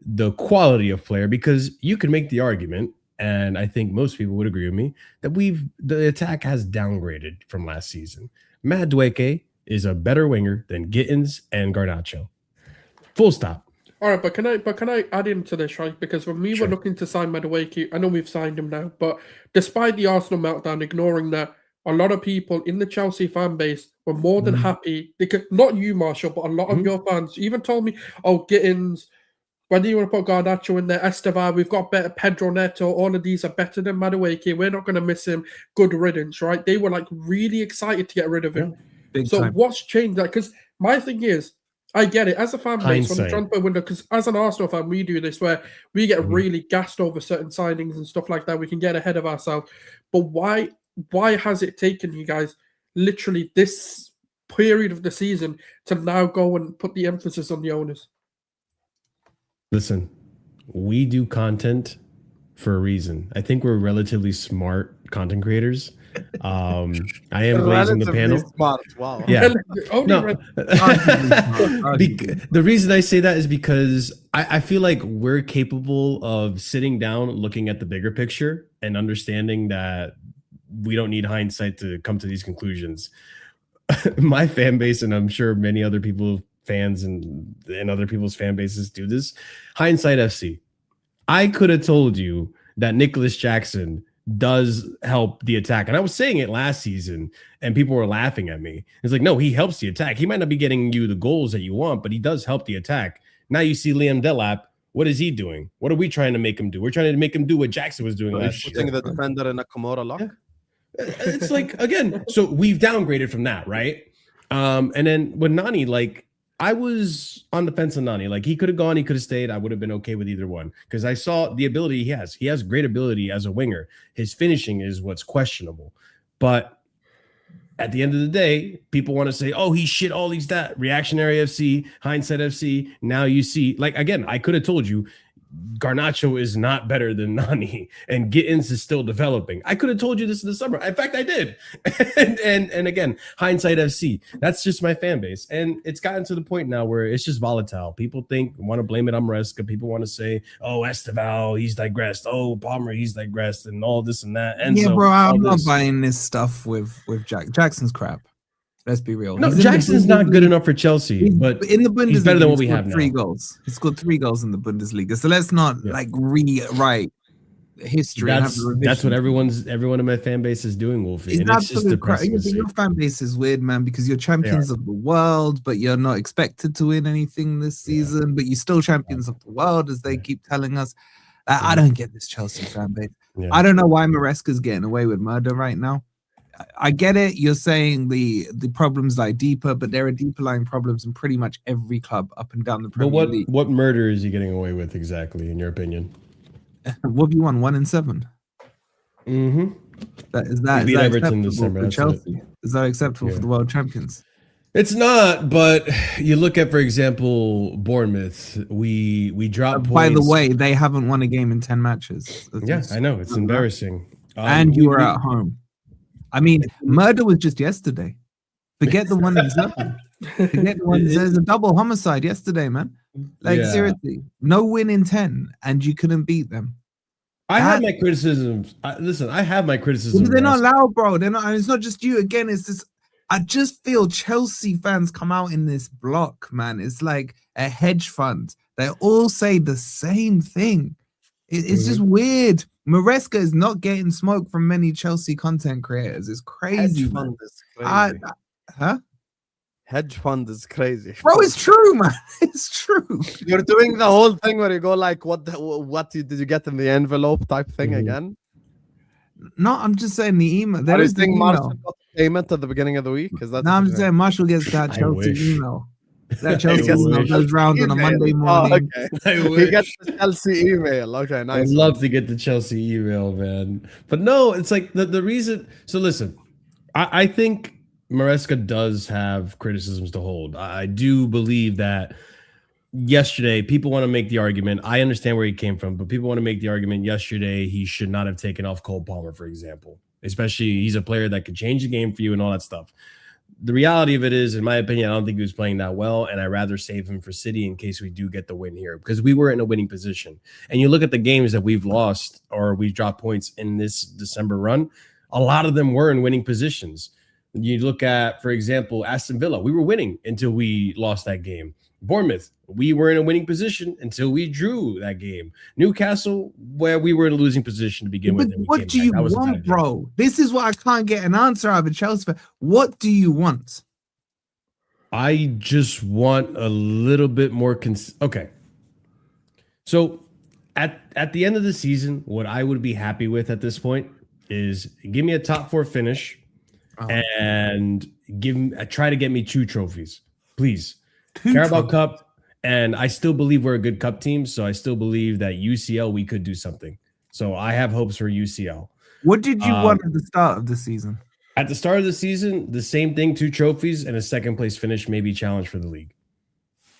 the quality of player, because you can make the argument, and I think most people would agree with me, that the attack has downgraded from last season. Madueke is a better winger than Gittins and Garnacho. Full stop. All right, but can I add into this, right? Because when we were looking to sign Madueke, I know we've signed him now, but despite the Arsenal meltdown, ignoring that, a lot of people in the Chelsea fan base were more than happy. They could, not you, Marshall, but a lot of your fans even told me, "Oh, Gittins, whether you want to put Garnacho in there, Estevar, we've got better, Pedro Neto, all of these are better than Madueke. We're not going to miss him. Good riddance," right? They were like really excited to get rid of him. Big so time. what's changed? Like, because my thing is, I get it as a fan base from the Hindsight. transfer window, because as an Arsenal fan, we do this where we get really gassed over certain signings and stuff like that. We can get ahead of ourselves. But why has it taken you guys literally this period of the season to now go and put the emphasis on the owners? Listen, we do content for a reason. I think we're relatively smart content creators. I am glazing the panel. Smart. Wow. Yeah. No. The reason I say that is because I feel like we're capable of sitting down, looking at the bigger picture, and understanding that we don't need hindsight to come to these conclusions. My fan base, and I'm sure many other people, fans and other people's fan bases do this. Hindsight FC. I could have told you that Nicholas Jackson does help the attack. And I was saying it last season and people were laughing at me. It's like, no, he helps the attack. He might not be getting you the goals that you want, but he does help the attack. Now you see Liam Delap. What is he doing? What are we trying to make him do? We're trying to make him do what Jackson was doing last year. Putting the defender in a Komora lock. Yeah. It's like, again, so we've downgraded from that, right? And then with Nani, like, I was on the fence on Nani. Like, he could have gone, he could have stayed. I would have been okay with either one because I saw the ability he has. He has great ability as a winger. His finishing is what's questionable. But at the end of the day, people want to say, oh, he shit all these that. Reactionary FC, hindsight FC. Now you see, like, again, I could have told you Garnacho is not better than Nani and Gittins is still developing. I could have told you this in the summer. In fact, I did. and again, hindsight FC. That's just my fan base. And it's gotten to the point now where it's just volatile. People want to blame it on Maresca. People want to say, oh, Esteval, he's digressed. Oh, Palmer, he's digressed and all this and that. And yeah, so, bro, I'm not buying this stuff with Jackson's crap. Let's be real. No, Jackson's not good enough for Chelsea, but in the Bundesliga, he's better than what we have now. 3 goals. He scored 3 goals in the Bundesliga. So let's not like rewrite history. That's what everyone in my fan base is doing, Wolfie. And it's just depressing. Your fan base is weird, man, because you're champions of the world, but you're not expected to win anything this season. But you're still champions of the world, as they keep telling us. I don't get this Chelsea fan base. Yeah. I don't know why Maresca's getting away with murder right now. I get it. You're saying the problems lie deeper, but there are deeper lying problems in pretty much every club up and down the Premier League. What murder is he getting away with exactly, in your opinion? What have you won? 1-7. Mm-hmm. Is that beat Everton acceptable December, for Chelsea? Is that acceptable for the world champions? It's not, but you look at, for example, Bournemouth. We dropped points. By the way, they haven't won a game in 10 matches. I know. It's embarrassing. And you were at home. I mean, murder was just yesterday. Forget the 1-7. Forget the one. There's a double homicide yesterday, man. Like, seriously, no win in 10, and you couldn't beat them. I have my criticisms. I have my criticisms. They're not loud, bro. They're not. And it's not just you. Again, it's this. I just feel Chelsea fans come out in this block, man. It's like a hedge fund. They all say the same thing. It's just weird. Maresca is not getting smoke from many Chelsea content creators. It's crazy. Hedge fund is crazy. Hedge fund is crazy. Bro, it's true, man. It's true. You're doing the whole thing where you go like, what did you get in the envelope type thing again? No, I'm just saying the email. There Are you is the saying email. Marshall got payment at the beginning of the week? Is that No, I'm just saying Marshall gets that I Chelsea wish. email. That Chelsea gets email wish. goes round on a Monday Oh, morning. okay. I He wish. gets the Chelsea email. Okay, I'd nice. love to get the Chelsea email, man. But no, it's like the reason. So listen, I think Maresca does have criticisms to hold. I do believe that yesterday people want to make the argument. I understand where he came from, but people want to make the argument yesterday he should not have taken off Cole Palmer, for example. Especially he's a player that could change the game for you and all that stuff. The reality of it is, in my opinion, I don't think he was playing that well, and I'd rather save him for City in case we do get the win here because we were in a winning position. And you look at the games that we've lost or we've dropped points in this December run, a lot of them were in winning positions. You look at, for example, Aston Villa, we were winning until we lost that game. Bournemouth, we were in a winning position until we drew that game. Newcastle, where we were in a losing position to begin with. and we What came do back. you That was a want, bad bro? This is what I can't get an answer out of a Chelsea fan. What do you want? I just want a little bit more. Okay. So at the end of the season, what I would be happy with at this point is give me a top 4 finish and try to get me 2 trophies, please. Carabao Cup, and I still believe we're a good cup team, so I still believe that UCL we could do something. So I have hopes for UCL. What did you want at the start of the season? At the start of the season, the same thing, 2 trophies and a second place finish, maybe challenge for the league.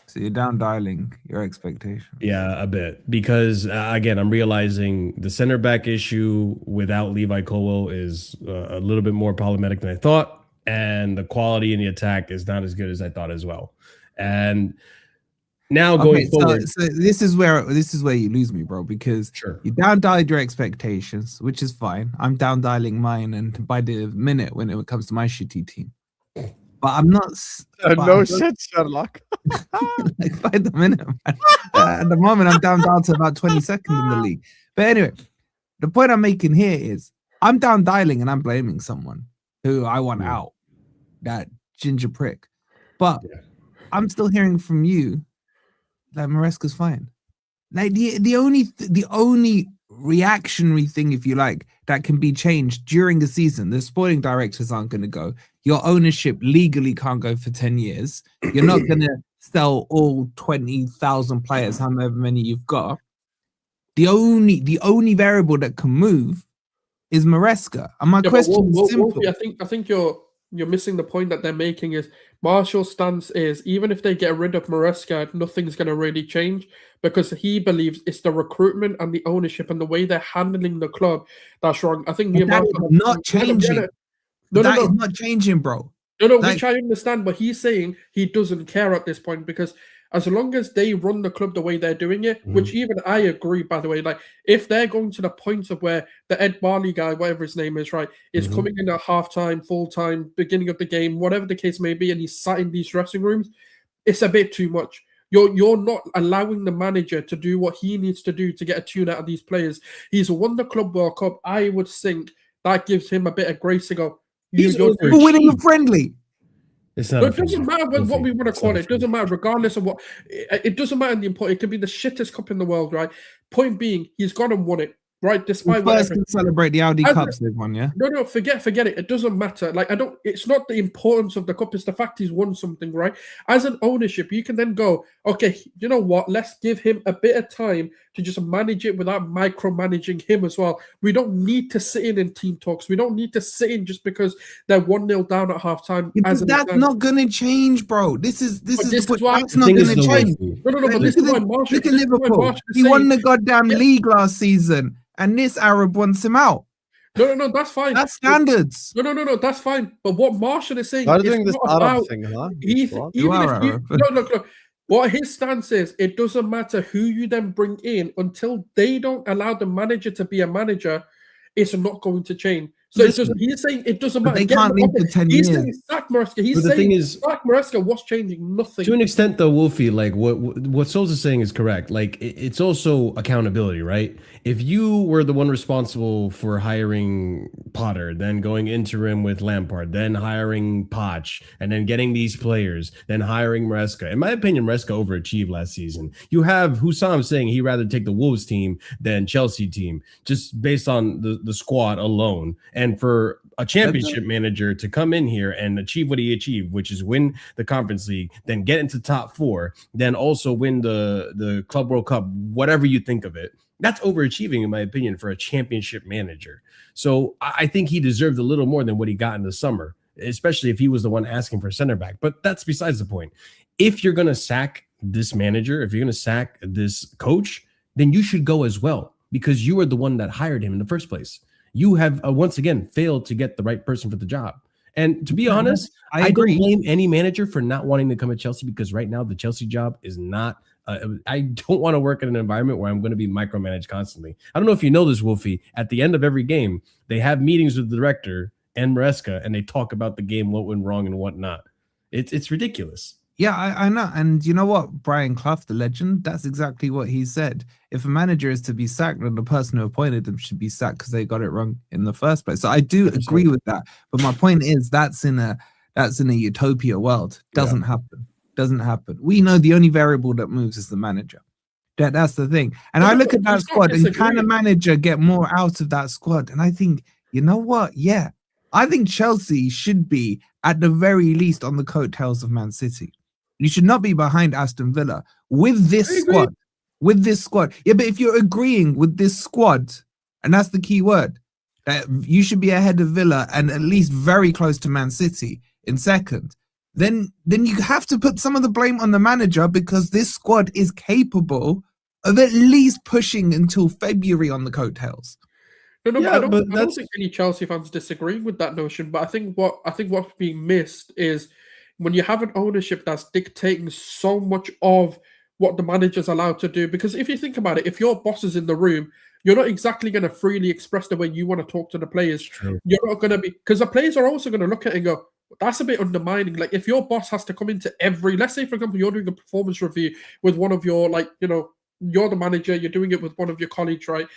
So you're down dialing your expectations. Yeah, a bit. Because, again, I'm realizing the center back issue without Levi Colwell is a little bit more problematic than I thought. And the quality in the attack is not as good as I thought as well. And now going forward. So this is where you lose me, bro, because you down dialed your expectations, which is fine. I'm down dialing mine, and by the minute when it comes to my shitty team. But I'm not. Shit, Sherlock. Like by the minute, man. At the moment, I'm down to about 22nd in the league. But anyway, the point I'm making here is I'm down dialing and I'm blaming someone who I want out, that ginger prick. But I'm still hearing from you that Maresca's fine. Like the only reactionary thing, if you like, that can be changed during the season. The sporting directors aren't going to go. Your ownership legally can't go for 10 years. You're not going to sell all 20,000 players, however many you've got. The only variable that can move is Maresca. And my question is simple. Wolfie, I think you're missing the point that they're making is Marshall's stance is even if they get rid of Maresca, nothing's going to really change because he believes it's the recruitment and the ownership and the way they're handling the club that's wrong. I think that is not changing. That is not changing, bro. No, which I understand, but he's saying he doesn't care at this point because as long as they run the club the way they're doing it, which even I agree, by the way, like if they're going to the point of where the Ed Barney guy, whatever his name is, right, is coming in at halftime, full-time, beginning of the game, whatever the case may be, and he's sat in these dressing rooms, it's a bit too much. You're not allowing the manager to do what he needs to do to get a tune out of these players. He's won the Club World Cup. I would think that gives him a bit of grace to go. You're winning a friendly. It's not. It doesn't matter what we want to call it. It doesn't matter, regardless of what. It doesn't matter in the important. It could be the shittest cup in the world, right? Point being, he's gone and won it, right? Despite we first can celebrate the Audi Cups they've won, yeah. No, forget it. It doesn't matter. Like it's not the importance of the cup. It's the fact he's won something, right? As an ownership, you can then go, okay, you know what? Let's give him a bit of time to just manage it without micromanaging him as well. We don't need to sit in team talks. We don't need to sit in just because they're 1-0 down at halftime. Yeah, that's not gonna change, bro. This is why it's not gonna change. No. But this is why Marshall. Look at Liverpool. He won the goddamn league last season, and this Arab wants him out. No, that's fine. That's standards. No, that's fine. But what Marshall is saying is doing this Arab about thing, huh? Look. What his stance is, it doesn't matter who you then bring in until they don't allow the manager to be a manager. It's not going to change. So he's saying it doesn't matter. They can't leave for 10 he's years. saying sack Maresca. He's But the saying thing is, sack Maresca. What's changing? Nothing. to an extent, though, Wolfie, like what Sulz is saying is correct. Like it's also accountability, right? If you were the one responsible for hiring Potter, then going interim with Lampard, then hiring Poch, and then getting these players, then hiring Maresca. In my opinion, Maresca overachieved last season. You have Husam saying he'd rather take the Wolves team than Chelsea team, just based on the squad alone. And for a championship manager to come in here and achieve what he achieved, which is win the Conference League, then get into top 4, then also win the Club World Cup, whatever you think of it. That's overachieving, in my opinion, for a championship manager. So I think he deserved a little more than what he got in the summer, especially if he was the one asking for center back. But that's besides the point. If you're going to sack this manager, if you're going to sack this coach, then you should go as well, because you are the one that hired him in the first place. You have once again failed to get the right person for the job. And to be honest, I don't blame any manager for not wanting to come at Chelsea, because right now the Chelsea job is not. I don't want to work in an environment where I'm going to be micromanaged constantly. I don't know if you know this, Wolfie. At the end of every game, they have meetings with the director and Maresca, and they talk about the game, what went wrong and what not. It's ridiculous. Yeah, I know. And you know what? Brian Clough, the legend, that's exactly what he said. If a manager is to be sacked, then the person who appointed them should be sacked because they got it wrong in the first place. So I do agree with that. But my point is that's in a utopia world. Doesn't happen. Doesn't happen. We know the only variable that moves is the manager. That's the thing. And I look at that squad, and can a manager get more out of that squad? And I think, you know what? Yeah. I think Chelsea should be at the very least on the coattails of Man City. You should not be behind Aston Villa with this squad. With this squad. Yeah, but if you're agreeing with this squad, and that's the key word, that you should be ahead of Villa and at least very close to Man City in second, then you have to put some of the blame on the manager, because this squad is capable of at least pushing until February on the coattails. No, I don't think any Chelsea fans disagree with that notion. But I think what's being missed is when you have an ownership that's dictating so much of what the manager's allowed to do. Because if you think about it, if your boss is in the room, you're not exactly going to freely express the way you want to talk to the players. True. You're not going to be, because the players are also going to look at it and go, that's a bit undermining. Like if your boss has to come into let's say, for example, you're doing a performance review with one of your, you're the manager, you're doing it with one of your colleagues, right?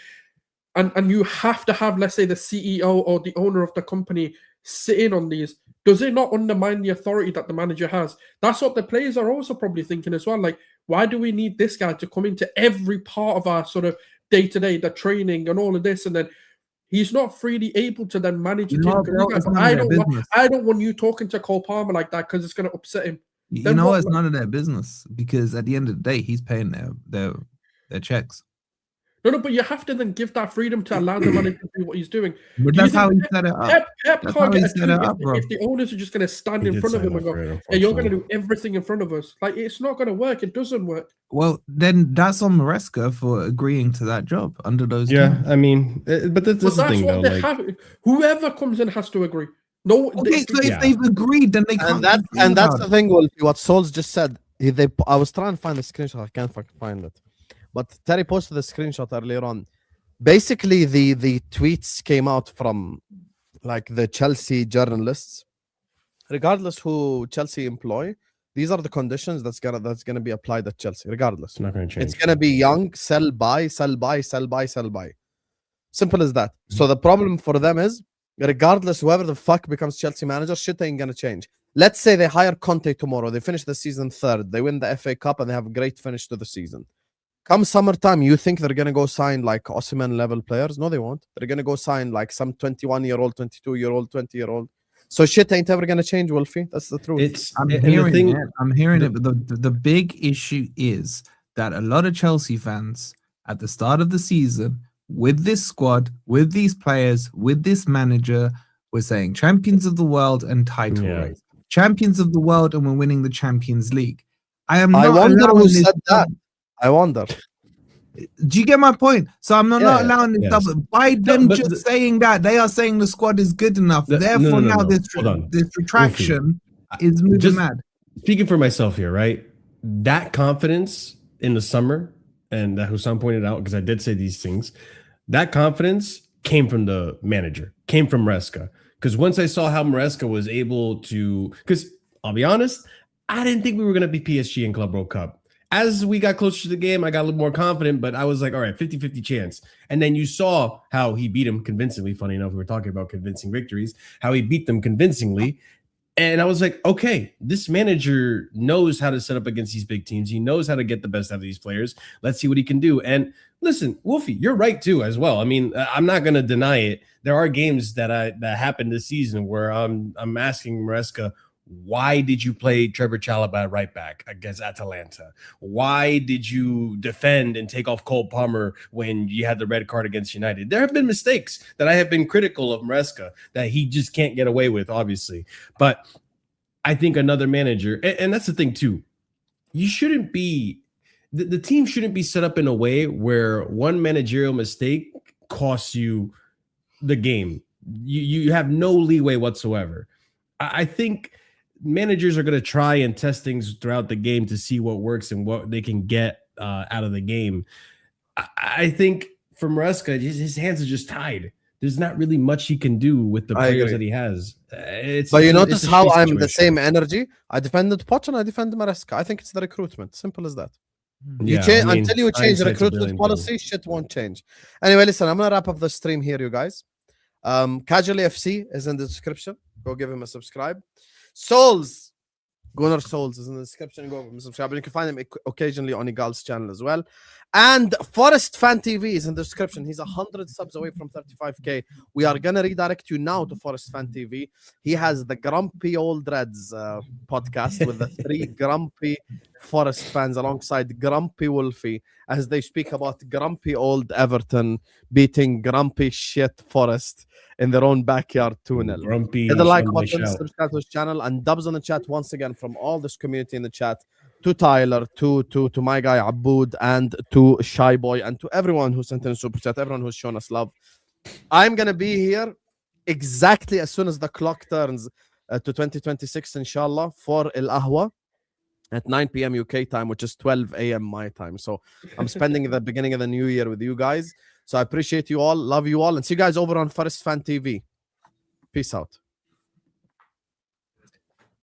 And you have to have, let's say, the CEO or the owner of the company sit in on these. Does it not undermine the authority that the manager has? That's what the players are also probably thinking as well. Like, why do we need this guy to come into every part of our sort of day-to-day, the training and all of this, and then he's not freely able to then manage the team? I don't want you talking to Cole Palmer like that because it's going to upset him. It's none of their business, because at the end of the day, he's paying their checks. No, but you have to then give that freedom to allow the manager to do what he's doing. But that's how he set it up. Pep can't get if the owners are just going to stand in front of him and go, hey, you're going to do everything in front of us. Like, it's not going to work. It doesn't work. Well, then that's on Maresca for agreeing to that job under those terms. I mean, but that's the thing, though. Like, whoever comes in has to agree. No, if they've agreed, then they can't. And that's the thing, Wolfie, what Sulz just said. I was trying to find the screenshot. I can't fucking find it. But Terry posted the screenshot earlier on. Basically, the tweets came out from like the Chelsea journalists. Regardless who Chelsea employ, these are the conditions that's gonna be applied at Chelsea. Regardless, it's not gonna change. It's gonna be young, sell, buy, sell, buy, sell, buy, sell, buy. Simple as that. So the problem for them is, regardless, whoever the fuck becomes Chelsea manager, shit ain't gonna change. Let's say they hire Conte tomorrow. They finish the season third. They win the FA Cup and they have a great finish to the season. Come summertime, you think they're going to go sign like Osimhen level players? No, they won't. They're going to go sign like some 21-year-old, 22-year-old, 20-year-old. So shit ain't ever going to change, Wolfie. That's the truth. I'm hearing it. But the big issue is that a lot of Chelsea fans at the start of the season, with this squad, with these players, with this manager, were saying champions of the world and title race. Champions of the world, and we're winning the Champions League. I wonder who said that. I wonder. Do you get my point? So I'm not allowing this double. By them saying that, they are saying the squad is good enough. Therefore, now this retraction is moving mad. Speaking for myself here, right? That confidence in the summer, and that Husam pointed out, because I did say these things, that confidence came from the manager, came from Maresca. Because once I saw how Maresca was able to, because I'll be honest, I didn't think we were going to be PSG in Club World Cup. As we got closer to the game, I got a little more confident, but I was like, all right, 50-50 chance. And then you saw how he beat him convincingly. Funny enough, we were talking about convincing victories, how he beat them convincingly. And I was like, okay, this manager knows how to set up against these big teams. He knows how to get the best out of these players. Let's see what he can do. And listen, Wolfie, you're right too as well. I mean, I'm not going to deny it. There are games that happened this season where I'm asking Maresca, why did you play Trevor Chalobah at right back against Atalanta? Why did you defend and take off Cole Palmer when you had the red card against United? There have been mistakes that I have been critical of Maresca that he just can't get away with, obviously. But I think another manager, and that's the thing too, you shouldn't be, the team shouldn't be set up in a way where one managerial mistake costs you the game. You have no leeway whatsoever. I think managers are going to try and test things throughout the game to see what works and what they can get out of the game. I think for Maresca, his hands are just tied. There's not really much he can do with the players that he has. But you notice how I'm the same energy. I defended Poch and I defended Maresca. I think it's the recruitment. Simple as that. Until you change the recruitment policy, shit won't change. Anyway, listen, I'm going to wrap up the stream here, you guys. Casually FC is in the description. Go give him a subscribe. Sulz, Gunnar Sulz is in the description. Go subscribe. And you can find him occasionally on Igal's channel as well. And Forest Fan TV is in the description. He's 100 subs away from 35k. We are gonna redirect you now to Forest Fan TV. He has the Grumpy Old Reds podcast with the 3 grumpy Forest fans alongside Grumpy Wolfie as they speak about grumpy old Everton beating grumpy shit Forest in their own backyard 2-0. Grumpy. Hit the like button, subscribe to his channel, and dubs on the chat once again from all this community in the chat. To Tyler, to my guy Aboud, and to Shy Boy, and to everyone who sent in a super chat, everyone who's shown us love. I'm gonna be here exactly as soon as the clock turns to 2026, inshallah, for El Ahwa at 9 p.m. UK time, which is 12 a.m. my time. So I'm spending the beginning of the new year with you guys. So I appreciate you all, love you all, and see you guys over on Forest Fan TV. Peace out.